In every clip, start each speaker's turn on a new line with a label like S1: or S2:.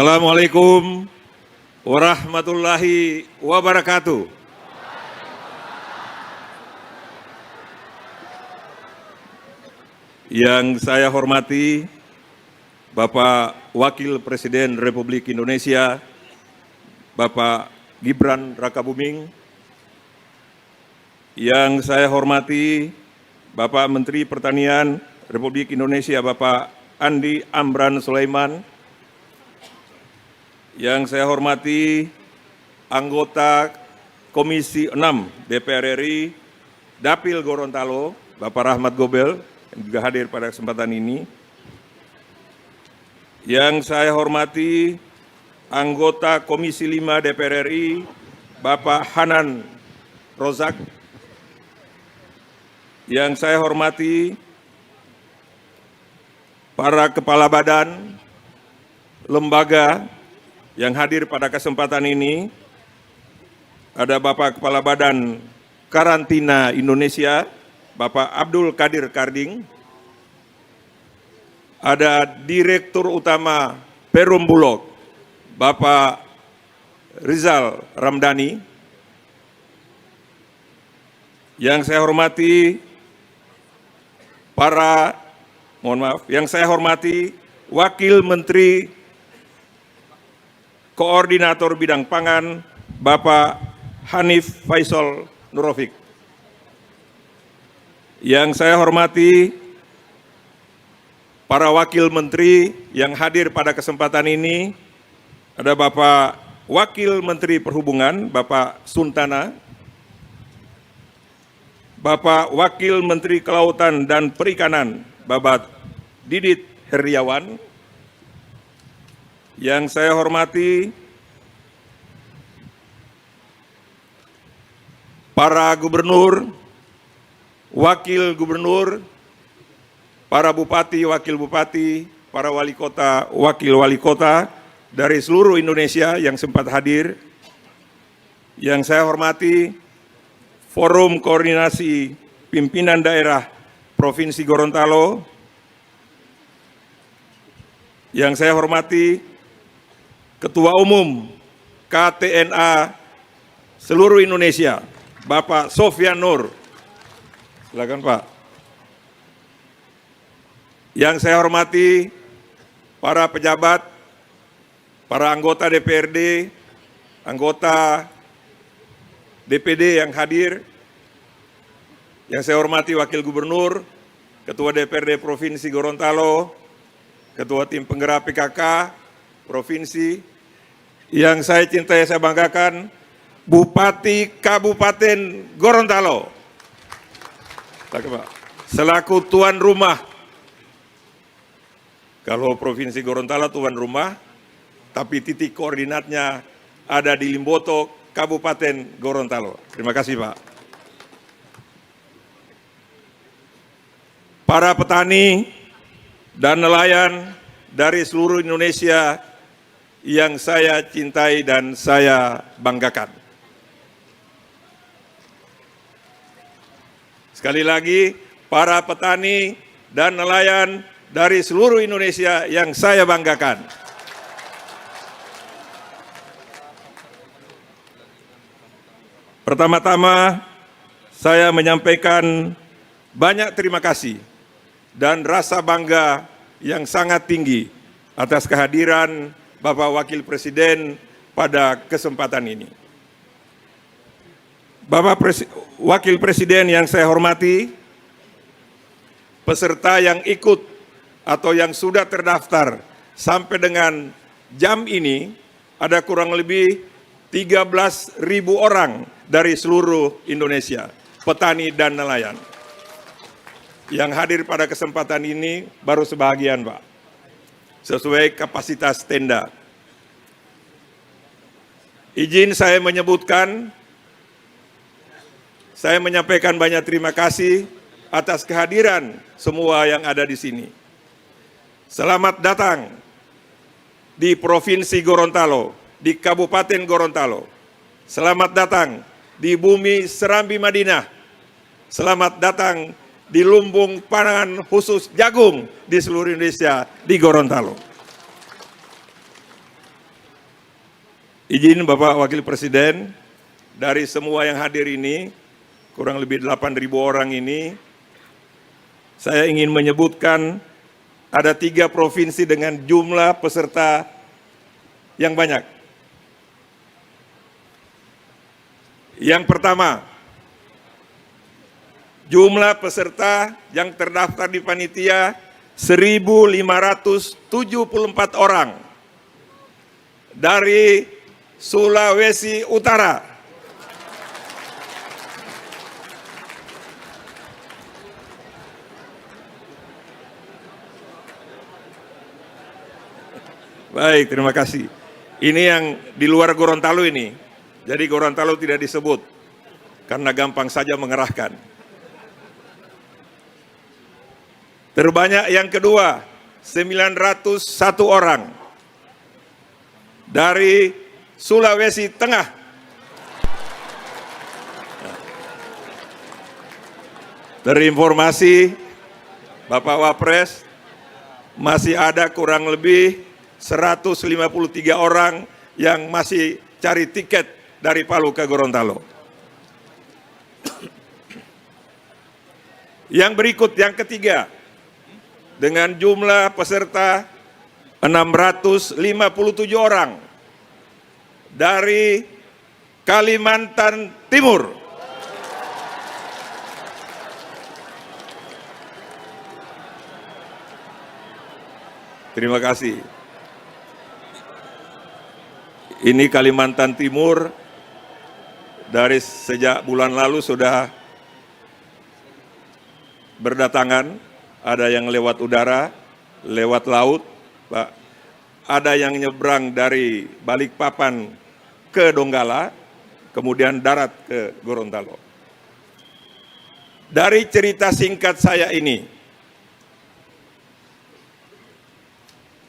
S1: Assalamualaikum warahmatullahi wabarakatuh. Yang saya hormati Bapak Wakil Presiden Republik Indonesia, Bapak Gibran Rakabuming. Yang saya hormati Bapak Menteri Pertanian Republik Indonesia, Bapak Andi Amran Sulaiman. Yang saya hormati anggota Komisi 6 DPR RI Dapil Gorontalo, Bapak Rahmat Gobel, yang juga hadir pada kesempatan ini. Yang saya hormati anggota Komisi 5 DPR RI Bapak Hanan Rozak. Yang saya hormati para kepala badan, lembaga yang hadir pada kesempatan ini. Ada Bapak Kepala Badan Karantina Indonesia, Bapak Abdul Qadir Karding. Ada Direktur Utama Perum Bulog, Bapak Rizal Ramdhani. Yang saya hormati yang saya hormati Wakil Menteri Koordinator Bidang Pangan, Bapak Hanif Faisal Nurofik. Yang saya hormati para Wakil Menteri yang hadir pada kesempatan ini, ada Bapak Wakil Menteri Perhubungan, Bapak Suntana, Bapak Wakil Menteri Kelautan dan Perikanan, Bapak Didit Heriawan. Yang saya hormati para gubernur, wakil gubernur, para bupati, wakil bupati, para wali kota, wakil wali kota dari seluruh Indonesia yang sempat hadir. Yang saya hormati Forum Koordinasi Pimpinan Daerah Provinsi Gorontalo. Yang saya hormati Ketua Umum KTNA seluruh Indonesia, Bapak Sofyan Nur. Silakan Pak. Yang saya hormati para pejabat, para anggota DPRD, anggota DPD yang hadir. Yang saya hormati Wakil Gubernur, Ketua DPRD Provinsi Gorontalo, Ketua Tim Penggerak PKK Provinsi. Yang saya cintai, saya banggakan, Bupati Kabupaten Gorontalo, selaku tuan rumah. Kalau Provinsi Gorontalo tuan rumah, tapi titik koordinatnya ada di Limboto, Kabupaten Gorontalo. Terima kasih Pak. Para petani dan nelayan dari seluruh Indonesia yang saya cintai dan saya banggakan. Sekali lagi, para petani dan nelayan dari seluruh Indonesia yang saya banggakan. Pertama-tama, saya menyampaikan banyak terima kasih dan rasa bangga yang sangat tinggi atas kehadiran Bapak Wakil Presiden pada kesempatan ini. Bapak Wakil Presiden yang saya hormati, peserta yang ikut atau yang sudah terdaftar sampai dengan jam ini ada kurang lebih 13.000 orang dari seluruh Indonesia, petani dan nelayan. Yang hadir pada kesempatan ini baru sebahagian, Pak, sesuai kapasitas tenda. Izin saya menyebutkan, saya menyampaikan banyak terima kasih atas kehadiran semua yang ada di sini. Selamat datang di Provinsi Gorontalo, di Kabupaten Gorontalo. Selamat datang di bumi Serambi Madinah. Selamat datang di lumbung pangan khusus jagung di seluruh Indonesia, di Gorontalo. Izin Bapak Wakil Presiden, dari semua yang hadir ini, kurang lebih 8.000 orang ini, saya ingin menyebutkan ada 3 provinsi dengan jumlah peserta yang banyak. Yang pertama, jumlah peserta yang terdaftar di panitia 1.574 orang dari Sulawesi Utara. Baik, terima kasih. Ini yang di luar Gorontalo ini. Jadi Gorontalo tidak disebut karena gampang saja mengerahkan. Terbanyak yang kedua, 901 orang dari Sulawesi Tengah. Terinformasi Bapak Wapres, masih ada kurang lebih 153 orang yang masih cari tiket dari Palu ke Gorontalo. Yang berikut, yang ketiga, dengan jumlah peserta 657 orang dari Kalimantan Timur. Terima kasih. Ini Kalimantan Timur dari sejak bulan lalu sudah berdatangan, ada yang lewat udara, lewat laut, Pak. Ada yang nyebrang dari Balikpapan ke Donggala, kemudian darat ke Gorontalo. Dari cerita singkat saya ini,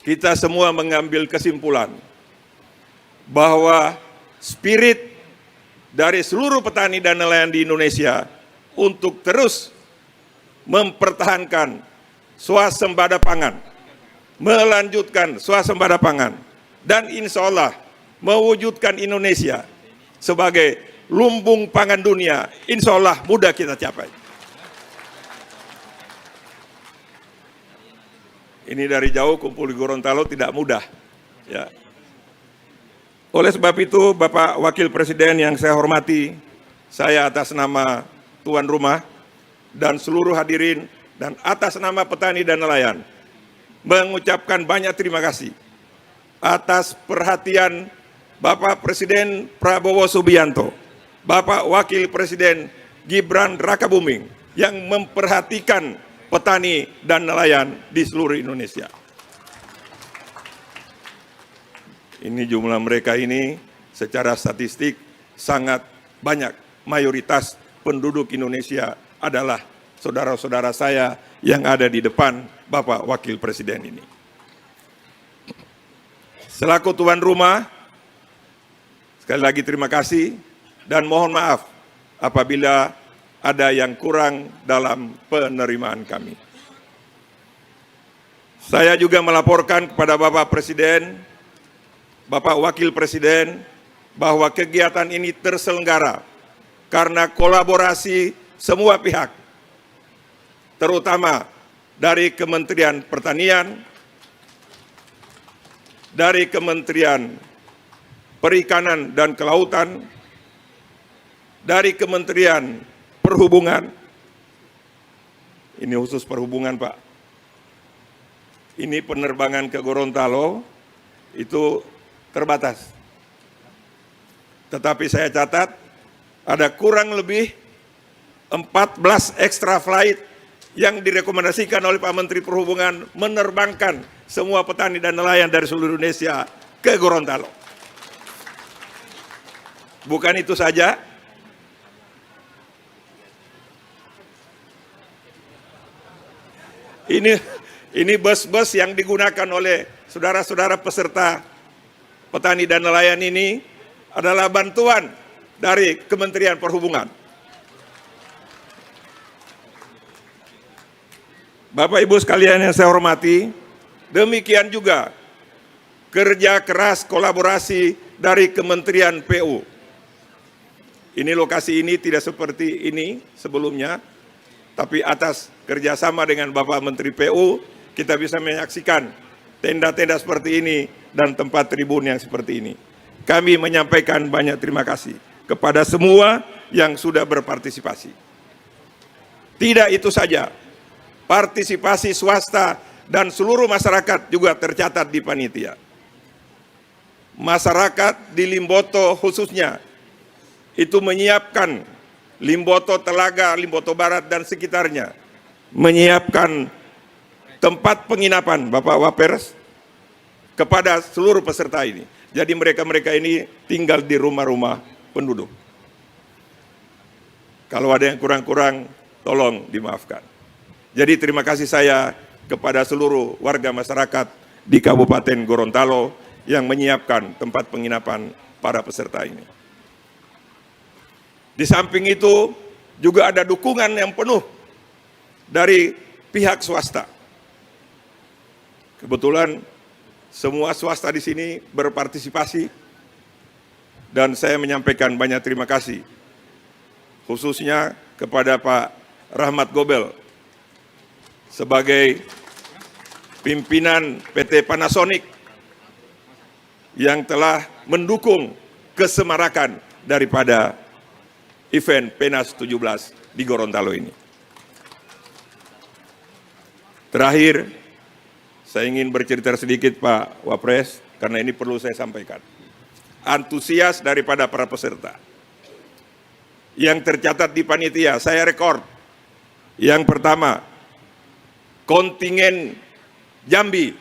S1: kita semua mengambil kesimpulan bahwa spirit dari seluruh petani dan nelayan di Indonesia untuk terus mempertahankan swasembada pangan, melanjutkan swasembada pangan, dan insya Allah mewujudkan Indonesia sebagai lumbung pangan dunia, insya Allah mudah kita capai. Ini dari jauh kumpul di Gorontalo tidak mudah, ya. Oleh sebab itu, Bapak Wakil Presiden yang saya hormati, saya atas nama tuan rumah dan seluruh hadirin dan atas nama petani dan nelayan mengucapkan banyak terima kasih atas perhatian Bapak Presiden Prabowo Subianto, Bapak Wakil Presiden Gibran Rakabuming yang memperhatikan petani dan nelayan di seluruh Indonesia. Ini jumlah mereka ini secara statistik sangat banyak. Mayoritas penduduk Indonesia adalah saudara-saudara saya yang ada di depan Bapak Wakil Presiden ini. Selaku tuan rumah, sekali lagi terima kasih dan mohon maaf apabila ada yang kurang dalam penerimaan kami. Saya juga melaporkan kepada Bapak Presiden, Bapak Wakil Presiden, bahwa kegiatan ini terselenggara karena kolaborasi semua pihak, terutama dari Kementerian Pertanian, dari Kementerian Perikanan dan Kelautan, dari Kementerian Perhubungan. Ini khusus perhubungan, Pak. Ini penerbangan ke Gorontalo itu terbatas. Tetapi saya catat ada kurang lebih 14 extra flight yang direkomendasikan oleh Pak Menteri Perhubungan menerbangkan semua petani dan nelayan dari seluruh Indonesia ke Gorontalo. Bukan itu saja, ini bus-bus yang digunakan oleh saudara-saudara peserta petani dan nelayan ini adalah bantuan dari Kementerian Perhubungan. Bapak Ibu sekalian yang saya hormati, demikian juga kerja keras kolaborasi dari Kementerian PU. Ini lokasi ini tidak seperti ini sebelumnya, tapi atas kerjasama dengan Bapak Menteri PU, kita bisa menyaksikan tenda-tenda seperti ini dan tempat tribun yang seperti ini. Kami menyampaikan banyak terima kasih kepada semua yang sudah berpartisipasi. Tidak itu saja, partisipasi swasta dan seluruh masyarakat juga tercatat di panitia. Masyarakat di Limboto khususnya itu menyiapkan Limboto Telaga, Limboto Barat dan sekitarnya, menyiapkan tempat penginapan Bapak Wapres kepada seluruh peserta ini. Jadi mereka-mereka ini tinggal di rumah-rumah penduduk. Kalau ada yang kurang-kurang, tolong dimaafkan. Jadi terima kasih saya kepada seluruh warga masyarakat di Kabupaten Gorontalo yang menyiapkan tempat penginapan para peserta ini. Di samping itu juga ada dukungan yang penuh dari pihak swasta. Kebetulan semua swasta di sini berpartisipasi dan saya menyampaikan banyak terima kasih khususnya kepada Pak Rahmat Gobel sebagai pimpinan PT Panasonic yang telah mendukung kesemarakan daripada event PENAS 17 di Gorontalo ini. Terakhir, saya ingin bercerita sedikit Pak Wapres, karena ini perlu saya sampaikan. Antusias daripada para peserta yang tercatat di panitia, saya rekor. Yang pertama, kontingen Jambi.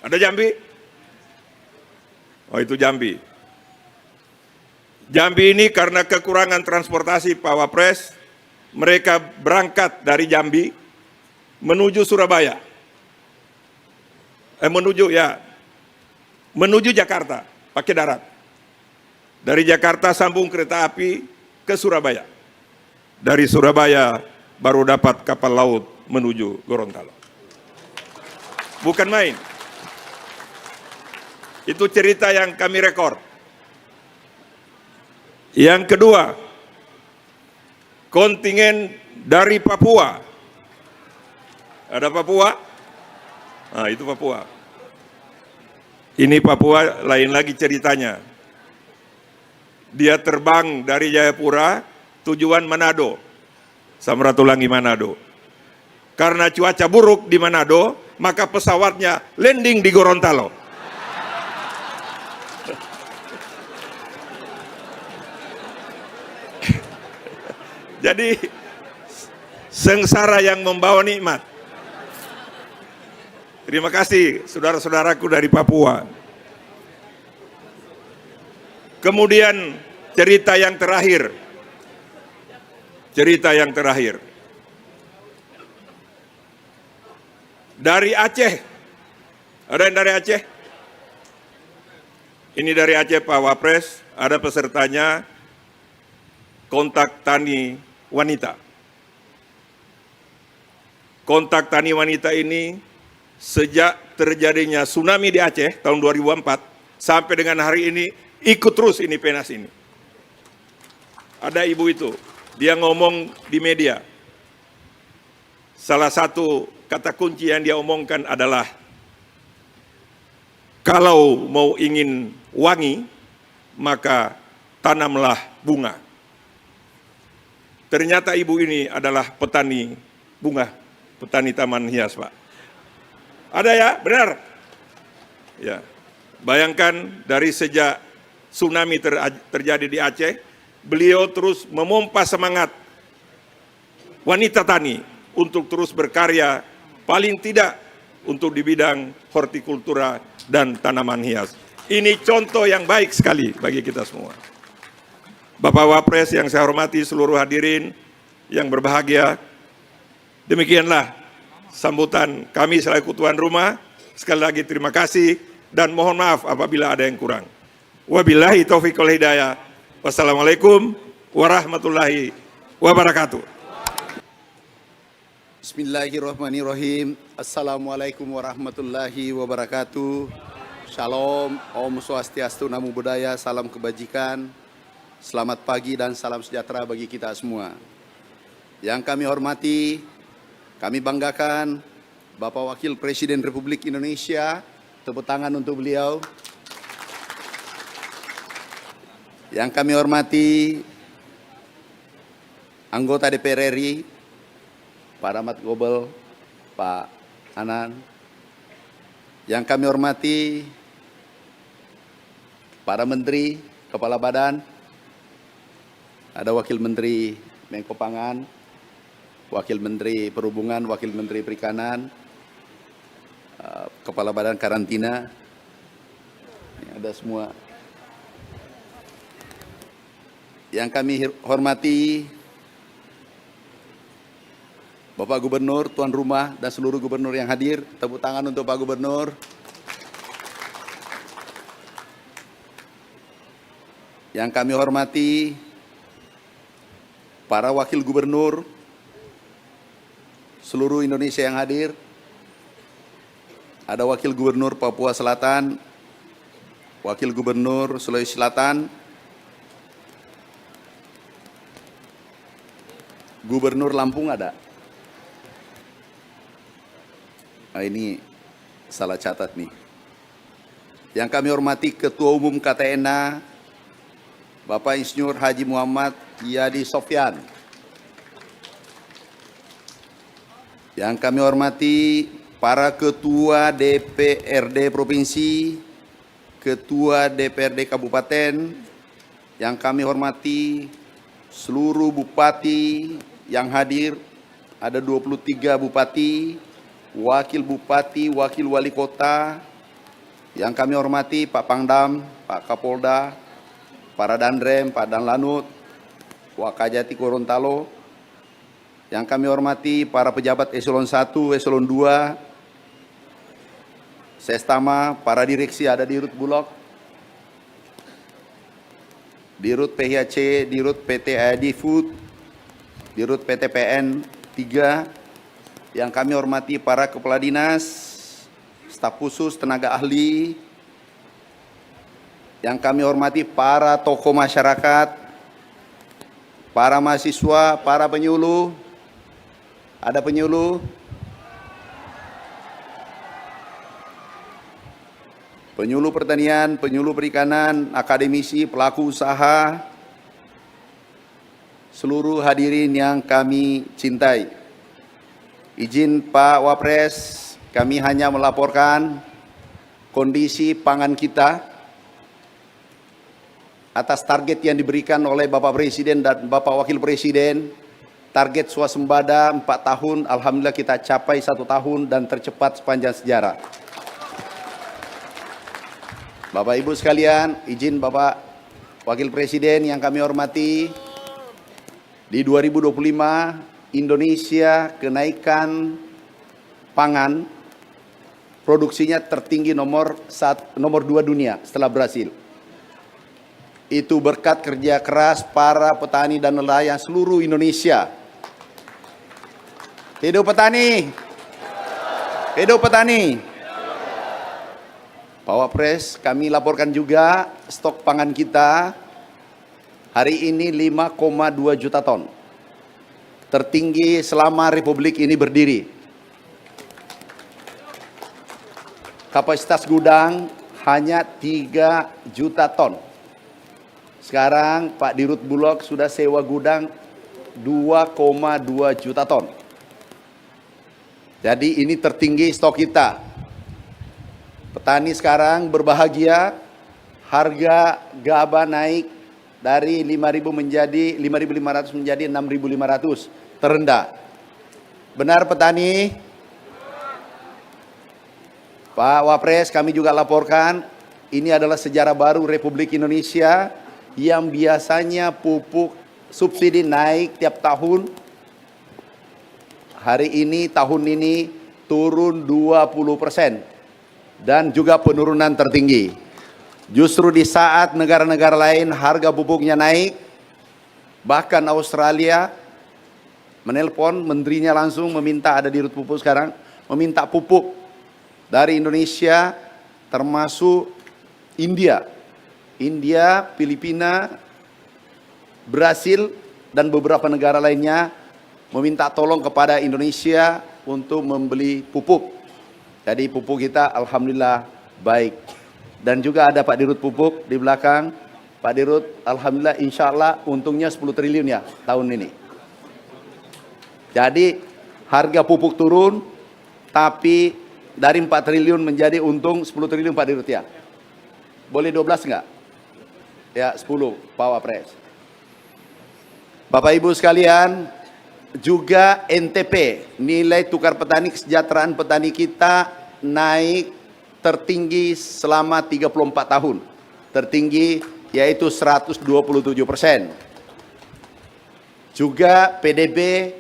S1: Ada Jambi? Oh, itu Jambi. Jambi ini karena kekurangan transportasi Pak Wapres, mereka berangkat dari Jambi menuju Surabaya. Menuju Jakarta pakai darat. Dari Jakarta sambung kereta api ke Surabaya. Dari Surabaya baru dapat kapal laut menuju Gorontalo. Bukan main. Itu cerita yang kami rekor. Yang kedua, kontingen dari Papua. Ada Papua? Nah, itu Papua. Ini Papua lain lagi ceritanya. Dia terbang dari Jayapura, tujuan Manado, Samratulangi Manado. Karena cuaca buruk di Manado, maka pesawatnya landing di Gorontalo. Jadi sengsara yang membawa nikmat. Terima kasih saudara-saudaraku dari Papua. Kemudian cerita yang terakhir. Dari Aceh. Ada yang dari Aceh? Ini dari Aceh Pak Wapres, ada pesertanya Kontak Tani Wanita. Kontak Tani Wanita ini sejak terjadinya tsunami di Aceh tahun 2004 sampai dengan hari ini ikut terus ini PENAS ini. Ada ibu itu, dia ngomong di media. Salah satu kata kunci yang dia omongkan adalah kalau mau ingin wangi maka tanamlah bunga. Ternyata ibu ini adalah petani bunga, petani taman hias, Pak. Ada ya, benar? Ya. Bayangkan dari sejak tsunami terjadi di Aceh, beliau terus memompa semangat wanita tani untuk terus berkarya, paling tidak untuk di bidang hortikultura dan tanaman hias. Ini contoh yang baik sekali bagi kita semua. Bapak Wapres yang saya hormati, seluruh hadirin yang berbahagia, demikianlah sambutan kami selaku tuan rumah. Sekali lagi terima kasih dan mohon maaf apabila ada yang kurang. Wabillahi taufiq wal hidayah. Wassalamualaikum warahmatullahi wabarakatuh.
S2: Bismillahirrahmanirrahim. Assalamualaikum warahmatullahi wabarakatuh. Shalom, Om Swastiastu, Namo Buddhaya, salam kebajikan, selamat pagi dan salam sejahtera bagi kita semua. Yang kami hormati, kami banggakan Bapak Wakil Presiden Republik Indonesia, tepuk tangan untuk beliau. Yang kami hormati anggota DPR RI, Pak Rahmat Gobel, Pak Anan. Yang kami hormati para menteri, kepala badan, ada Wakil Menteri Menko Pangan, Wakil Menteri Perhubungan, Wakil Menteri Perikanan, Kepala Badan Karantina, ini ada semua. Yang kami hormati Bapak Gubernur, Tuan Rumah, dan seluruh gubernur yang hadir. Tepuk tangan untuk Pak Gubernur. Yang kami hormati para wakil gubernur seluruh Indonesia yang hadir. Ada Wakil Gubernur Papua Selatan, Wakil Gubernur Sulawesi Selatan, Gubernur Lampung ada. Nah, ini salah catat nih. Yang kami hormati Ketua Umum KTNA, Bapak Insinyur Haji Muhammad Yadi Sofyan. Yang kami hormati para Ketua DPRD Provinsi, Ketua DPRD Kabupaten. Yang kami hormati seluruh bupati yang hadir, ada 23 bupati, wakil bupati, wakil wali kota. Yang kami hormati Pak Pangdam, Pak Kapolda, para Danrem, Pak Danlanut, Wakajati Gorontalo. Yang kami hormati para pejabat eselon 1, eselon 2, Sestama, para direksi ada di Dirut Bulog, Dirut PHC, Dirut PT AD Food, Dirut PT PN 3, yang kami hormati para kepala dinas, staf khusus, tenaga ahli, yang kami hormati para tokoh masyarakat, para mahasiswa, para penyuluh, ada penyuluh, penyuluh pertanian, penyuluh perikanan, akademisi, pelaku usaha, seluruh hadirin yang kami cintai. Izin Pak Wapres, kami hanya melaporkan kondisi pangan kita atas target yang diberikan oleh Bapak Presiden dan Bapak Wakil Presiden. Target swasembada 4 tahun, alhamdulillah kita capai 1 tahun dan tercepat sepanjang sejarah. Bapak Ibu sekalian, izin Bapak Wakil Presiden yang kami hormati, di 2025 Indonesia kenaikan pangan produksinya tertinggi nomor 2 dunia setelah Brasil. Itu berkat kerja keras para petani dan nelayan seluruh Indonesia. Hidup petani. Hidup petani. Pak Wapres, kami laporkan juga stok pangan kita hari ini 5,2 juta ton. Tertinggi selama Republik ini berdiri. Kapasitas gudang hanya 3 juta ton. Sekarang Pak Dirut Bulog sudah sewa gudang 2,2 juta ton. Jadi ini tertinggi stok kita. Petani sekarang berbahagia, harga gabah naik dari 5.000 menjadi 5.500 menjadi 6.500, terendah. Benar petani? Pak Wapres, kami juga laporkan ini adalah sejarah baru Republik Indonesia yang biasanya pupuk subsidi naik tiap tahun. Hari ini, tahun ini turun 20% dan juga penurunan tertinggi. Justru di saat negara-negara lain harga pupuknya naik, bahkan Australia menelpon menterinya langsung meminta, ada di Dirut Pupuk sekarang, meminta pupuk dari Indonesia termasuk India, Filipina, Brasil, dan beberapa negara lainnya meminta tolong kepada Indonesia untuk membeli pupuk. Jadi pupuk kita alhamdulillah baik. Dan juga ada Pak Dirut Pupuk di belakang. Pak Dirut, alhamdulillah insya Allah untungnya 10 triliun ya tahun ini. Jadi harga pupuk turun, tapi dari 4 triliun menjadi untung 10 triliun Pak Dirut ya. Boleh 12 enggak? Ya 10 Pak Wapres. Bapak Ibu sekalian, juga NTP, nilai tukar petani kesejahteraan petani kita naik tertinggi selama 34 tahun. Tertinggi yaitu 127%. Juga PDB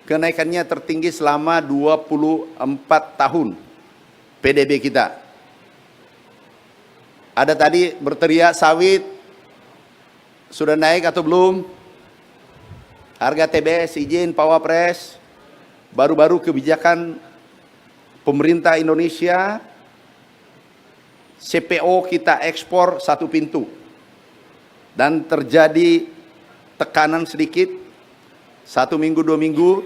S2: kenaikannya tertinggi selama 24 tahun. PDB kita. Ada tadi berteriak sawit sudah naik atau belum? Harga TBS izin Pak Wapres, baru-baru kebijakan pemerintah Indonesia, CPO kita ekspor 1 pintu. Dan terjadi tekanan sedikit, 1 minggu 2 minggu,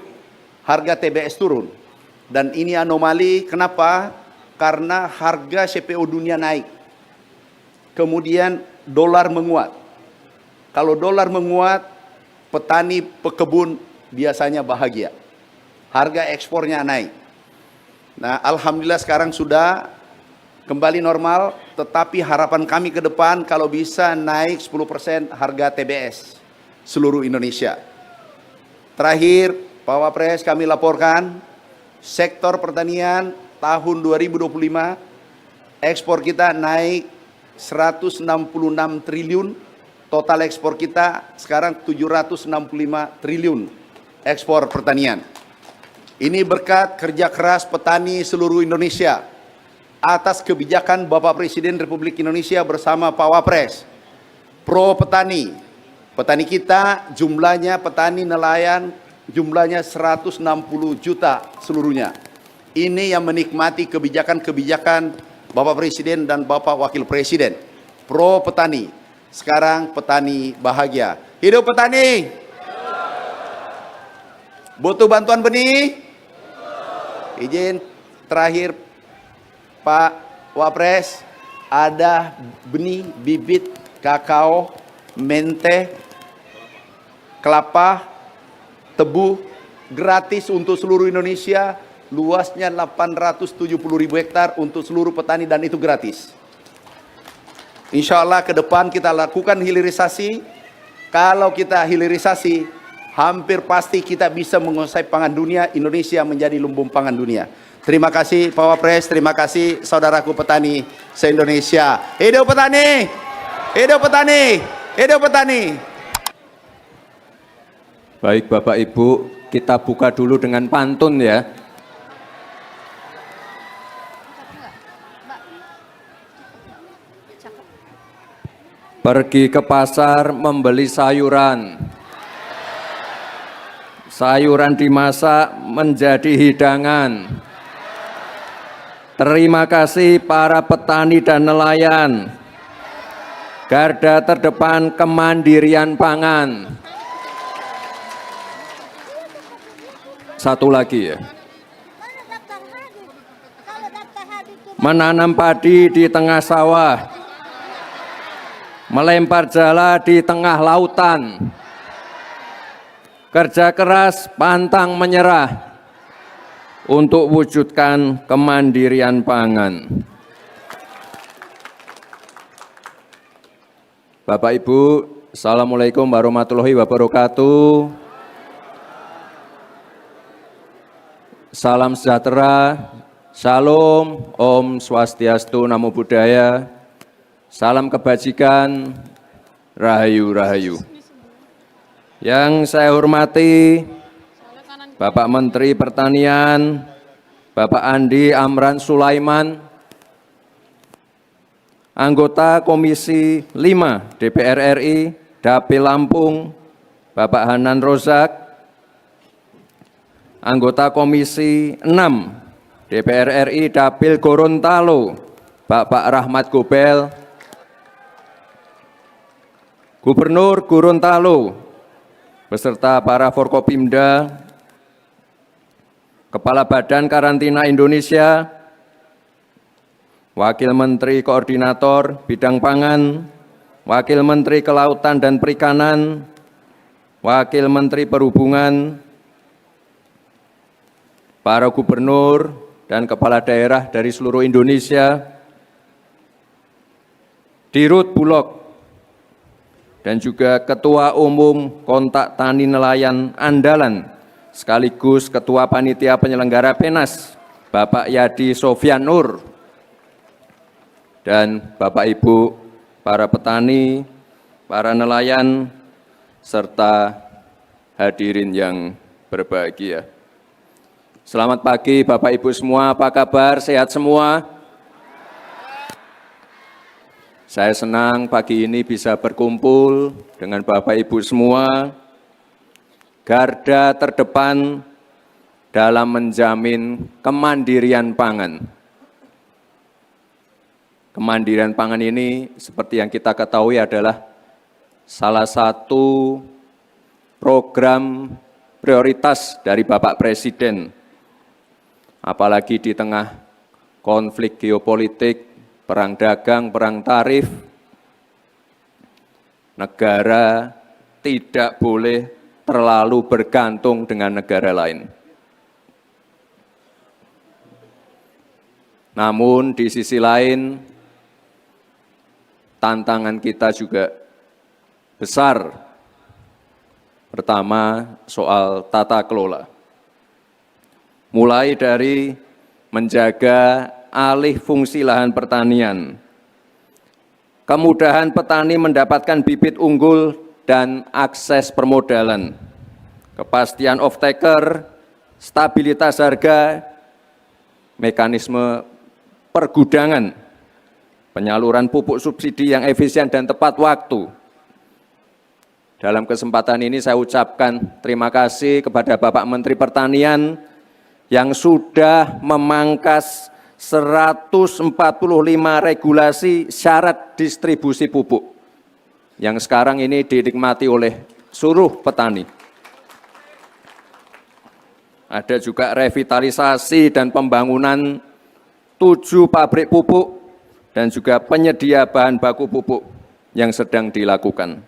S2: harga TBS turun. Dan ini anomali, kenapa? Karena harga CPO dunia naik. Kemudian dolar menguat. Kalau dolar menguat, petani pekebun biasanya bahagia. Harga ekspornya naik. Nah, alhamdulillah sekarang sudah kembali normal, tetapi harapan kami ke depan kalau bisa naik 10% harga TBS seluruh Indonesia. Terakhir, Pak Wapres kami laporkan, sektor pertanian tahun 2025 ekspor kita naik 166 triliun. Total ekspor kita sekarang 765 triliun ekspor pertanian. Ini berkat kerja keras petani seluruh Indonesia atas kebijakan Bapak Presiden Republik Indonesia bersama Pak Wapres. Pro petani. Petani kita jumlahnya, petani nelayan jumlahnya 160 juta seluruhnya. Ini yang menikmati kebijakan-kebijakan Bapak Presiden dan Bapak Wakil Presiden. Pro petani. Sekarang petani bahagia. Hidup petani. Butuh bantuan benih? Izin terakhir Pak Wapres, ada benih bibit kakao, mente, kelapa, tebu gratis untuk seluruh Indonesia. Luasnya 870.000 hektar untuk seluruh petani dan itu gratis. Insya Allah ke depan kita lakukan hilirisasi. Kalau kita hilirisasi, hampir pasti kita bisa menguasai pangan dunia. Indonesia menjadi lumbung pangan dunia. Terima kasih Pak Wapres, terima kasih saudaraku petani se-Indonesia. Hidup petani! Hidup petani! Hidup petani!
S3: Baik Bapak Ibu, kita buka dulu dengan pantun ya. Pergi ke pasar membeli sayuran. Sayuran dimasak menjadi hidangan. Terima kasih para petani dan nelayan. Garda terdepan kemandirian pangan. Satu lagi ya. Menanam padi di tengah sawah. Melempar jala di tengah lautan. Kerja keras, pantang menyerah untuk wujudkan kemandirian pangan. Bapak Ibu, Assalamualaikum warahmatullahi wabarakatuh. Salam sejahtera, Shalom, Om Swastiastu, Namo Buddhaya. Salam kebajikan, Rahayu Rahayu. Yang saya hormati Bapak Menteri Pertanian, Bapak Andi Amran Sulaiman, anggota Komisi 5 DPR RI, Dapil Lampung, Bapak Hanan Rozak, anggota Komisi 6 DPR RI, Dapil Gorontalo, Bapak Rahmat Gobel, Gubernur Gorontalo, beserta para Forkopimda, Kepala Badan Karantina Indonesia, Wakil Menteri Koordinator Bidang Pangan, Wakil Menteri Kelautan dan Perikanan, Wakil Menteri Perhubungan, para gubernur dan kepala daerah dari seluruh Indonesia, Dirut Bulog, dan juga Ketua Umum Kontak Tani Nelayan Andalan, sekaligus Ketua Panitia Penyelenggara PENAS, Bapak Yadi Sofyan Nur, dan Bapak Ibu, para petani, para nelayan, serta hadirin yang berbahagia. Selamat pagi Bapak Ibu semua, apa kabar? Sehat semua? Saya senang pagi ini bisa berkumpul dengan Bapak Ibu semua, garda terdepan dalam menjamin kemandirian pangan. Kemandirian pangan ini seperti yang kita ketahui adalah salah satu program prioritas dari Bapak Presiden, apalagi di tengah konflik geopolitik, perang dagang, perang tarif, negara tidak boleh terlalu bergantung dengan negara lain. Namun di sisi lain, tantangan kita juga besar. Pertama, soal tata kelola. Mulai dari menjaga alih fungsi lahan pertanian, kemudahan petani mendapatkan bibit unggul dan akses permodalan, kepastian off-taker, stabilitas harga, mekanisme pergudangan, penyaluran pupuk subsidi yang efisien dan tepat waktu. Dalam kesempatan ini saya ucapkan terima kasih kepada Bapak Menteri Pertanian yang sudah memangkas 145 regulasi syarat distribusi pupuk yang sekarang ini dinikmati oleh seluruh petani. Ada juga revitalisasi dan pembangunan 7 pabrik pupuk dan juga penyedia bahan baku pupuk yang sedang dilakukan.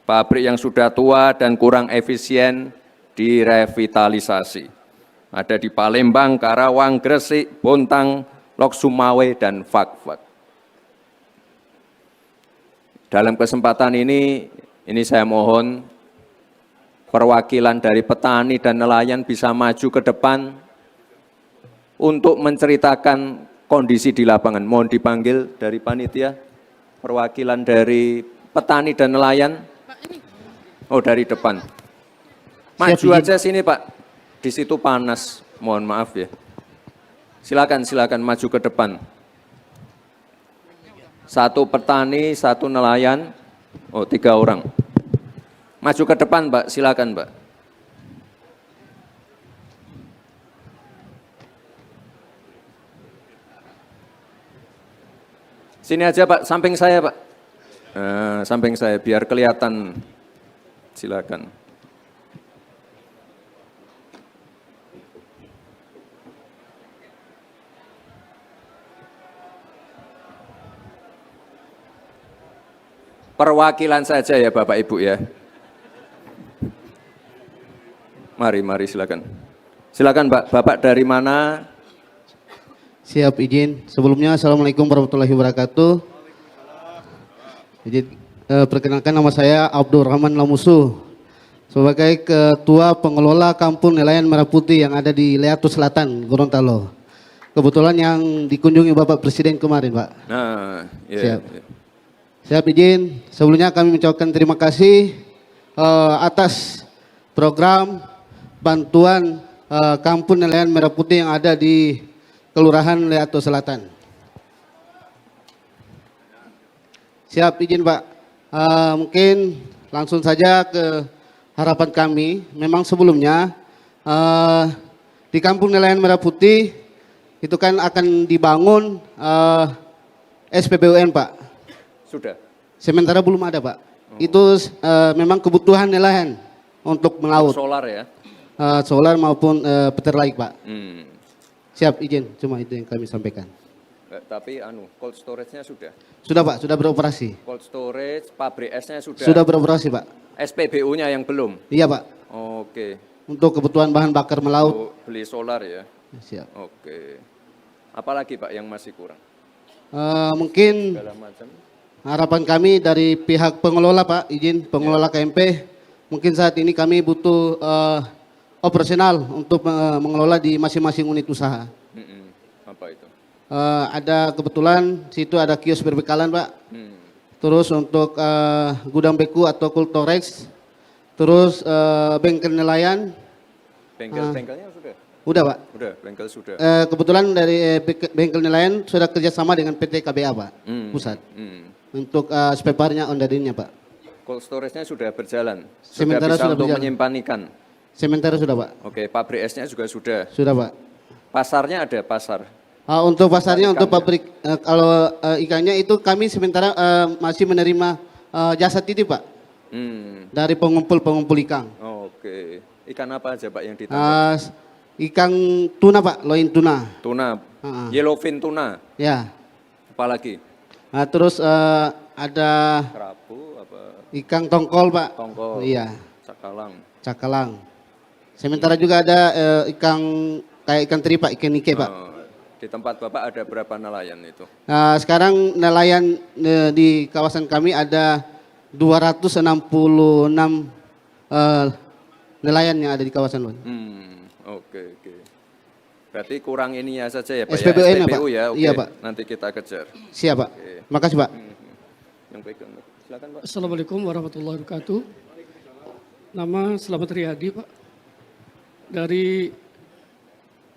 S3: Pabrik yang sudah tua dan kurang efisien direvitalisasi. Ada di Palembang, Karawang, Gresik, Bontang, Lok Sumawe, dan Fakfak. Dalam kesempatan ini saya mohon perwakilan dari petani dan nelayan bisa maju ke depan untuk menceritakan kondisi di lapangan. Mohon dipanggil dari panitia, perwakilan dari petani dan nelayan. Oh, dari depan. Maju aja sini Pak. Di situ panas, mohon maaf ya. Silakan maju ke depan. Satu petani, satu nelayan, 3 orang. Maju ke depan Pak, silakan Pak. Sini aja Pak, samping saya Pak. Samping saya, biar kelihatan. Silakan. Perwakilan saja ya Bapak Ibu ya. Mari silakan. Silakan Pak, Bapak dari mana?
S4: Siap izin. Sebelumnya Assalamualaikum warahmatullahi wabarakatuh. Izin perkenalkan nama saya Abdurrahman Lamusu sebagai Ketua Pengelola Kampung Nelayan Merah Putih yang ada di Leatu Selatan, Gorontalo. Kebetulan yang dikunjungi Bapak Presiden kemarin, Pak.
S3: Nah, ya.
S4: Siap. Siap izin. Sebelumnya kami mengucapkan terima kasih atas program bantuan Kampung Nelayan Merah Putih yang ada di Kelurahan Leatu Selatan. Siap izin Pak. Mungkin langsung saja ke harapan kami. Memang sebelumnya di Kampung Nelayan Merah Putih itu kan akan dibangun SPBUN Pak.
S3: Sudah.
S4: Sementara belum ada Pak. Itu memang kebutuhan nelayan untuk melaut.
S3: Solar ya.
S4: Solar maupun petir laik Pak.
S3: Hmm.
S4: Siap izin, cuma itu yang kami sampaikan.
S3: Tapi cold storage-nya sudah.
S4: Sudah Pak, sudah beroperasi.
S3: Cold storage, pabrik esnya sudah.
S4: Sudah beroperasi Pak.
S3: SPBU-nya yang belum.
S4: Iya Pak,
S3: Oke.
S4: untuk kebutuhan bahan bakar melaut.
S3: Oh, beli solar ya.
S4: Siap.
S3: Oke. Apalagi Pak yang masih kurang?
S4: Mungkin
S3: Segala macam.
S4: harapan kami dari pihak pengelola Pak, izin pengelola KMP, mungkin saat ini kami butuh operasional untuk mengelola di masing-masing unit usaha.
S3: Apa itu?
S4: Ada kebetulan situ ada kios berbekalan Pak, terus untuk gudang beku atau cold storage, terus bengkel nelayan.
S3: Bengkel-bengkelnya sudah?
S4: Udah Pak.
S3: Udah, bengkel sudah.
S4: Kebetulan dari bengkel nelayan sudah kerjasama dengan PT KBA Pak, pusat. Untuk spare partnya ondarinnya Pak.
S3: Cold storage-nya sudah berjalan?
S4: Sementara
S3: bisa
S4: sudah
S3: untuk
S4: berjalan.
S3: menyimpan ikan?
S4: Sementara sudah Pak.
S3: Oke, pabrik esnya juga sudah?
S4: Sudah Pak.
S3: Pasarnya ada pasar?
S4: Untuk pasarnya, untuk
S3: Ikannya.
S4: pabrik, kalau ikannya itu kami sementara masih menerima jasa titip Pak, dari pengumpul ikan.
S3: Oke. Ikan apa aja Pak yang ditangkap?
S4: Ikan tuna Pak, loin tuna.
S3: Tuna, yellowfin tuna,
S4: Ya.
S3: apalagi?
S4: Terus ada
S3: Kerapu, apa?
S4: ikan tongkol Pak.
S3: Tongkol,
S4: Iya,
S3: cakalang.
S4: cakalang. Sementara juga ada ikan kayak ikan teri Pak, ikan nike Pak.
S3: Di tempat Bapak ada berapa nelayan itu?
S4: Sekarang nelayan di kawasan kami ada 266 nelayan yang ada di kawasan Lon.
S3: Oke. Berarti kurang ininya saja ya Pak
S4: SPBU
S3: ya?
S4: -nya, Pak.
S3: SPBU ya, oke.
S4: Iya, Pak.
S3: Nanti kita kejar.
S4: Siap Pak. Makasih Pak.
S3: Yang pegang, silakan Pak.
S5: Assalamualaikum warahmatullahi wabarakatuh. Nama Selamat Riyadi Pak. Dari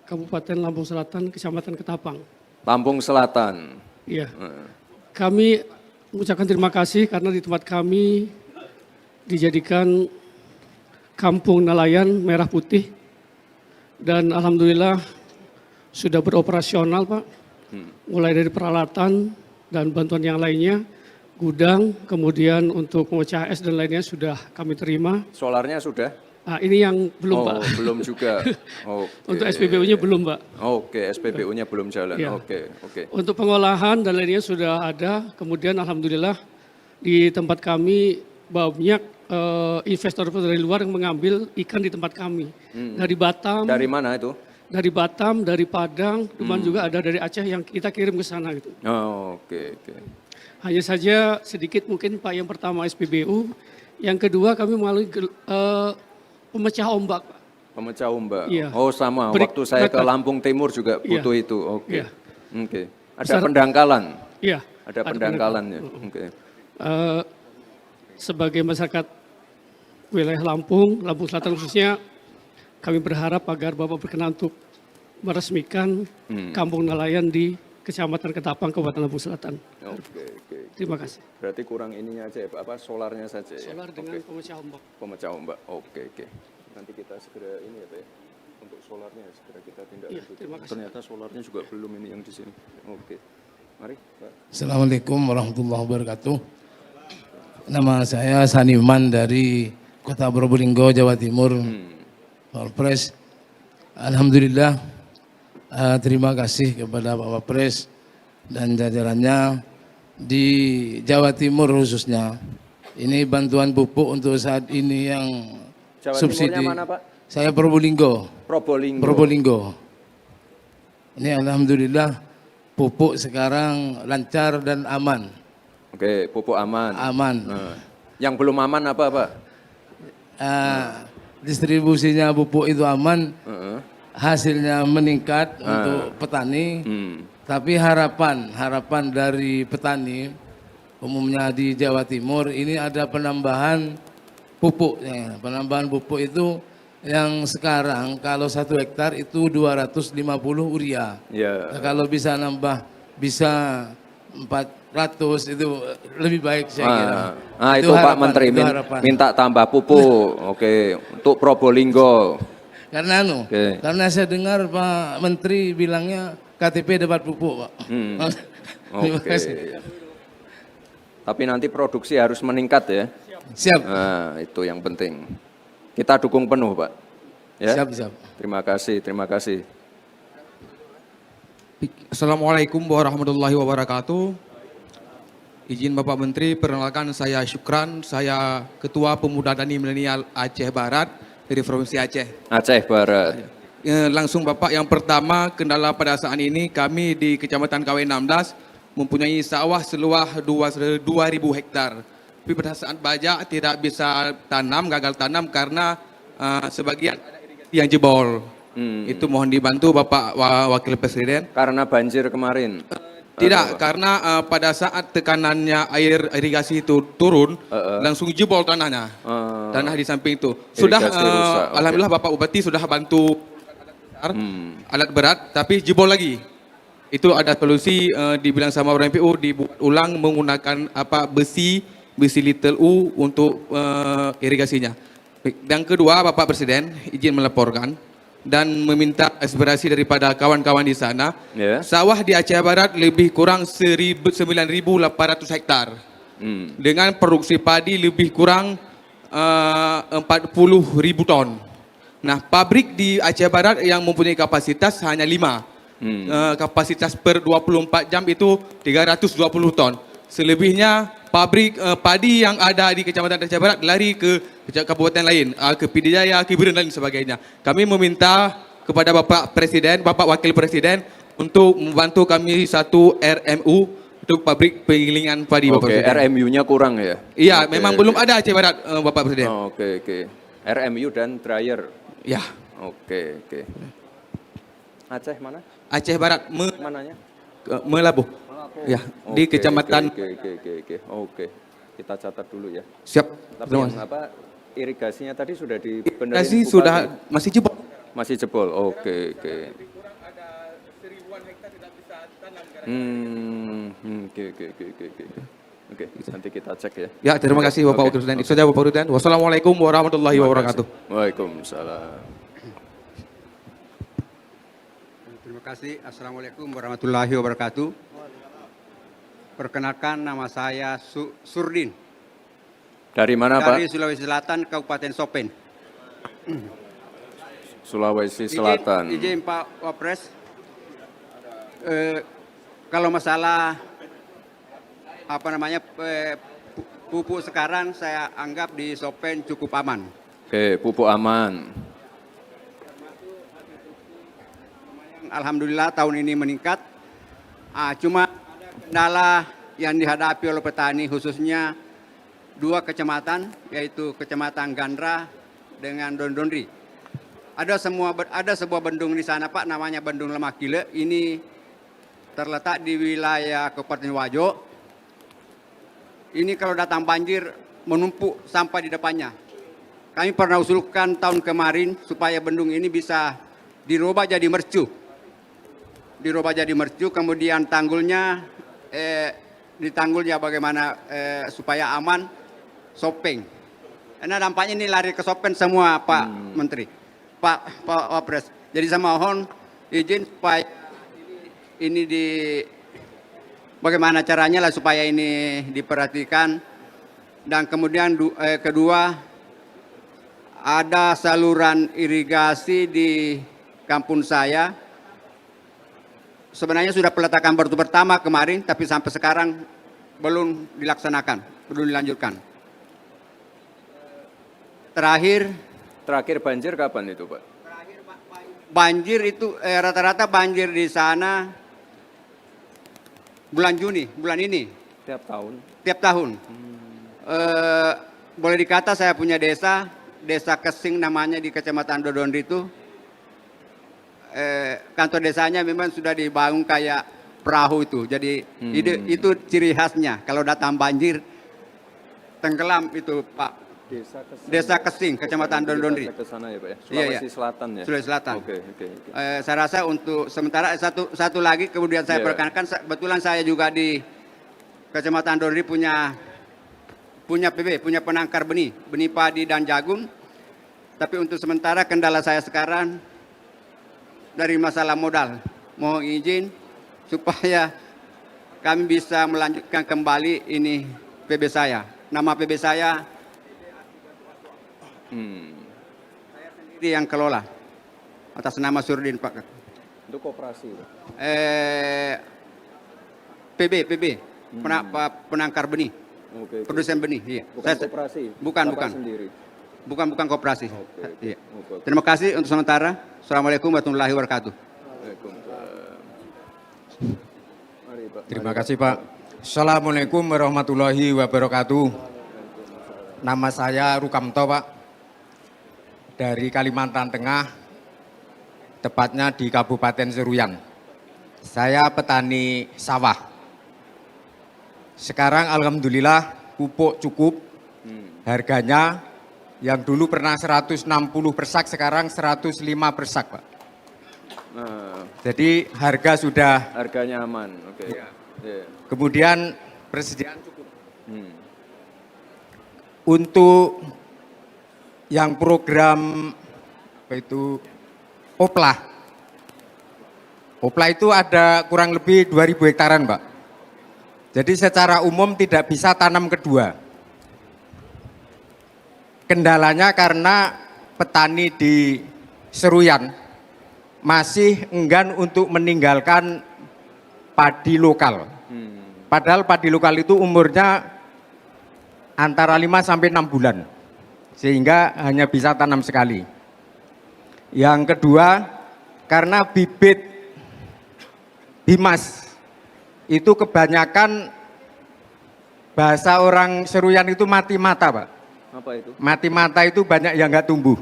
S5: Kabupaten Lampung Selatan, Kecamatan Ketapang.
S3: Lampung Selatan.
S5: Iya. Kami mengucapkan terima kasih karena di tempat kami dijadikan kampung nelayan merah putih. Dan alhamdulillah sudah beroperasional Pak. Mulai dari peralatan dan bantuan yang lainnya. Gudang, kemudian untuk pemecah es dan lainnya sudah kami terima.
S3: Solarnya sudah?
S5: Ini yang belum Pak.
S3: Belum juga. Oke.
S5: Untuk SPBU-nya belum Pak.
S3: Oke, SPBU-nya belum jalan.
S5: Ya.
S3: Oke.
S5: Untuk pengolahan dan lainnya sudah ada. Kemudian alhamdulillah di tempat kami banyak investor dari luar yang mengambil ikan di tempat kami. Dari Batam.
S3: Dari mana itu?
S5: Dari Batam, dari Padang, cuman juga ada dari Aceh yang kita kirim ke sana gitu.
S3: Oke.
S5: Hanya saja sedikit mungkin Pak, yang pertama SPBU, yang kedua kami melalui pemecah ombak Pak.
S3: Pemecah ombak.
S5: Iya.
S3: Sama.
S5: Break
S3: Waktu saya ke
S5: method.
S3: Lampung Timur juga
S5: Iya.
S3: butuh itu. Oke.
S5: Iya.
S3: Oke. Ada
S5: Besar-
S3: pendangkalan.
S5: Iya.
S3: Ada pendangkalannya. Oke.
S5: Sebagai masyarakat wilayah Lampung Selatan khususnya, kami berharap agar Bapak berkenan untuk meresmikan kampung nelayan di Kecamatan Ketapang, Kabupaten Lampung Selatan.
S3: Oke.
S5: Terima kasih.
S3: Berarti kurang ininya aja ya Pak, solarnya saja ya?
S5: Solar dengan
S3: Oke.
S5: pemecah ombak.
S3: Pemecah ombak, oke. Nanti kita segera ini ya Pak ya, untuk solarnya segera kita tindak
S5: Iya,
S3: lanjut.
S5: terima kasih.
S3: Ternyata solarnya juga belum ini yang di sini. Oke, mari Pak.
S6: Assalamualaikum warahmatullahi wabarakatuh. Nama saya Saniman dari Kota Probolinggo, Jawa Timur. Wapres. Alhamdulillah, terima kasih kepada Pak Wapres dan jajarannya di Jawa Timur khususnya. Ini bantuan pupuk untuk saat ini yang
S3: Jawa
S6: subsidi.
S3: Timurnya mana Pak?
S6: Saya Probolinggo.
S3: Probolinggo.
S6: Ini alhamdulillah pupuk sekarang lancar dan aman.
S3: Oke, pupuk aman.
S6: Aman.
S3: Nah, yang belum aman apa Pak?
S6: Distribusinya pupuk itu aman,
S3: Heeh.
S6: hasilnya meningkat untuk petani. Tapi harapan dari petani umumnya di Jawa Timur ini ada penambahan pupuk. Penambahan pupuk itu yang sekarang kalau 1 hektar itu 250 urea.
S3: Ya.
S6: Kalau bisa nambah bisa 400 itu lebih baik saya kira.
S3: Itu Pak
S6: harapan,
S3: Menteri
S6: itu harapan.
S3: minta tambah pupuk. Oke, untuk Probolinggo.
S6: Karena
S3: Oke.
S6: karena saya dengar Pak Menteri bilangnya KTP debat pupuk, Pak. Terima
S3: Oke.
S6: kasih.
S3: Tapi nanti produksi harus meningkat ya.
S6: Siap.
S3: Nah, itu yang penting. Kita dukung penuh, Pak. Ya.
S6: Siap, siap.
S3: Terima kasih, terima kasih.
S7: Assalamualaikum warahmatullahi wabarakatuh. Izin Bapak Menteri, perkenalkan saya Syukran, saya Ketua Pemuda Tani Milenial Aceh Barat dari Provinsi Aceh.
S3: Aceh Barat.
S7: Langsung Bapak, yang pertama kendala pada saat ini kami di Kecamatan KW16 mempunyai sawah seluas 2.000 hektar. Tapi pada saat Baja tidak bisa tanam, gagal tanam karena sebagian ada irigasi yang jebol. Itu mohon dibantu Bapak Wakil Presiden.
S3: Karena banjir kemarin.
S7: Tidak, karena pada saat tekanannya air irigasi itu turun, langsung jebol tanahnya. Tanah di samping itu. Sudah,
S3: Irigasi rusak, oke.
S7: Alhamdulillah Bapak Bupati sudah bantu alat berat, tapi jebol lagi. Itu ada solusi dibilang sama orang MPU, dibuat ulang menggunakan besi little U untuk irigasinya. Yang kedua, Bapak Presiden izin melaporkan dan meminta aspirasi daripada kawan-kawan di sana.
S3: Ya.
S7: Sawah di Aceh Barat lebih kurang 9.800 hektar. Dengan produksi padi lebih kurang 40.000 ton. Nah, pabrik di Aceh Barat yang mempunyai kapasitas hanya 5. Kapasitas per 24 jam itu 320 ton. Selebihnya pabrik padi yang ada di Kecamatan Aceh Barat lari ke kabupaten lain, ke Pidijaya, ke Biren dan sebagainya. Kami meminta kepada Bapak Presiden, Bapak Wakil Presiden untuk membantu kami satu RMU untuk pabrik penggilingan padi, Bapak
S3: Oke,
S7: Presiden.
S3: RMU-nya kurang ya?
S7: Iya,
S3: Oke,
S7: memang
S3: oke.
S7: belum ada Aceh Barat, Bapak Presiden.
S3: Oke, oke. RMU dan dryer.
S7: Ya,
S3: Oke, oke. Aceh mana?
S7: Aceh Barat,
S3: Mananya?
S7: Melabuh. Ya, di
S3: Oke,
S7: Kecamatan.
S3: Oke. Kita catat dulu ya.
S7: Siap.
S3: Tapi
S7: Terima
S3: yang
S7: kasih.
S3: irigasinya tadi sudah dibenerin
S7: Irigasi
S3: Bupati?
S7: sudah masih jebol.
S3: Masih jebol. Oke. Oke, nanti kita cek ya.
S7: Ya, terima kasih Bapak Wakil Presiden. Itu saja Bapak Presiden. Wassalamualaikum warahmatullahi wabarakatuh.
S3: Waalaikumsalam.
S8: Terima kasih. Assalamualaikum warahmatullahi wabarakatuh. Perkenalkan, nama saya Surdin.
S3: Dari mana
S8: Dari
S3: Pak?
S8: Sulawesi Selatan, Kabupaten Sopen.
S3: Sulawesi Selatan.
S8: Izin Pak Wapres. Kalau masalah pupuk sekarang saya anggap di Sopen cukup aman.
S3: Oke, pupuk aman.
S8: Alhamdulillah tahun ini meningkat. Cuma ada kendala yang dihadapi oleh petani khususnya 2 kecamatan, yaitu Kecamatan Gandra dengan Dondondri. Ada sebuah bendung di sana Pak, namanya Bendung Lemakile. Ini terletak di wilayah Kabupaten Wajo. Ini kalau datang banjir menumpuk sampah di depannya. Kami pernah usulkan tahun kemarin supaya bendung ini bisa dirubah jadi mercu. Kemudian tanggulnya ditanggulnya bagaimana supaya aman, Sopeng. Karena dampaknya ini lari ke Sopen semua Pak Menteri, Pak Wapres. Jadi saya mohon izin supaya ini bagaimana caranya lah supaya ini diperhatikan. Dan kemudian kedua, ada saluran irigasi di kampung saya. Sebenarnya sudah peletakan batu pertama kemarin, tapi sampai sekarang belum dilaksanakan, belum dilanjutkan. Terakhir
S3: banjir kapan itu Pak?
S8: banjir itu rata-rata banjir di sana bulan Juni, bulan ini. Tiap tahun. Boleh dikata saya punya desa Kesing namanya di Kecamatan Dodondri itu. Kantor desanya memang sudah dibangun kayak perahu itu. Jadi itu ciri khasnya. Kalau datang banjir tenggelam itu Pak. Desa Kesing, Kecamatan Dondondri.
S3: Ke sana ya Pak ya.
S8: Iya.
S3: Sulawesi Selatan ya.
S8: Sulawesi Selatan.
S3: Oke.
S8: Saya rasa untuk sementara satu lagi kemudian saya
S3: Iya.
S8: perkenalkan, kebetulan saya juga di Kecamatan Dondondri punya penangkar benih padi dan jagung. Tapi untuk sementara kendala saya sekarang dari masalah modal. mohon izin supaya kami bisa melanjutkan kembali ini PB saya. Nama PB saya sendiri yang kelola atas nama Surdin Pak.
S3: Untuk koperasi.
S8: PB penangkar benih,
S3: Oke.
S8: produsen benih. Iya.
S3: Bukan koperasi.
S8: Bukan,
S3: Bapak
S8: bukan.
S3: Sendiri.
S8: Bukan koperasi.
S3: Oke.
S8: Iya.
S3: Oke.
S8: Terima kasih untuk sementara. Assalamualaikum warahmatullahi wabarakatuh.
S3: Waalaikumsalam. Mari, Pak.
S9: Terima kasih Pak. Assalamualaikum warahmatullahi wabarakatuh. Nama saya Rukamto Pak, dari Kalimantan Tengah, tepatnya di Kabupaten Seruyan. Saya petani sawah. Sekarang alhamdulillah pupuk cukup, harganya yang dulu pernah 160 per sak, sekarang 105 per sak Pak.
S3: Nah,
S9: Jadi harga sudah,
S3: harganya aman. Oke.
S9: Ya.
S3: Iya.
S9: kemudian persediaan cukup.
S3: Hmm.
S9: Untuk yang program apa itu Opla. Opla itu ada kurang lebih 2.000 hektaran, Pak. Jadi secara umum tidak bisa tanam kedua. Kendalanya karena petani di Seruyan masih enggan untuk meninggalkan padi lokal. Padahal padi lokal itu umurnya antara 5 sampai 6 bulan. Sehingga hanya bisa tanam sekali. Yang kedua, karena bibit bimas itu kebanyakan bahasa orang Seruyan itu mati mata, Pak.
S3: Apa itu?
S9: Mati mata itu banyak yang nggak tumbuh.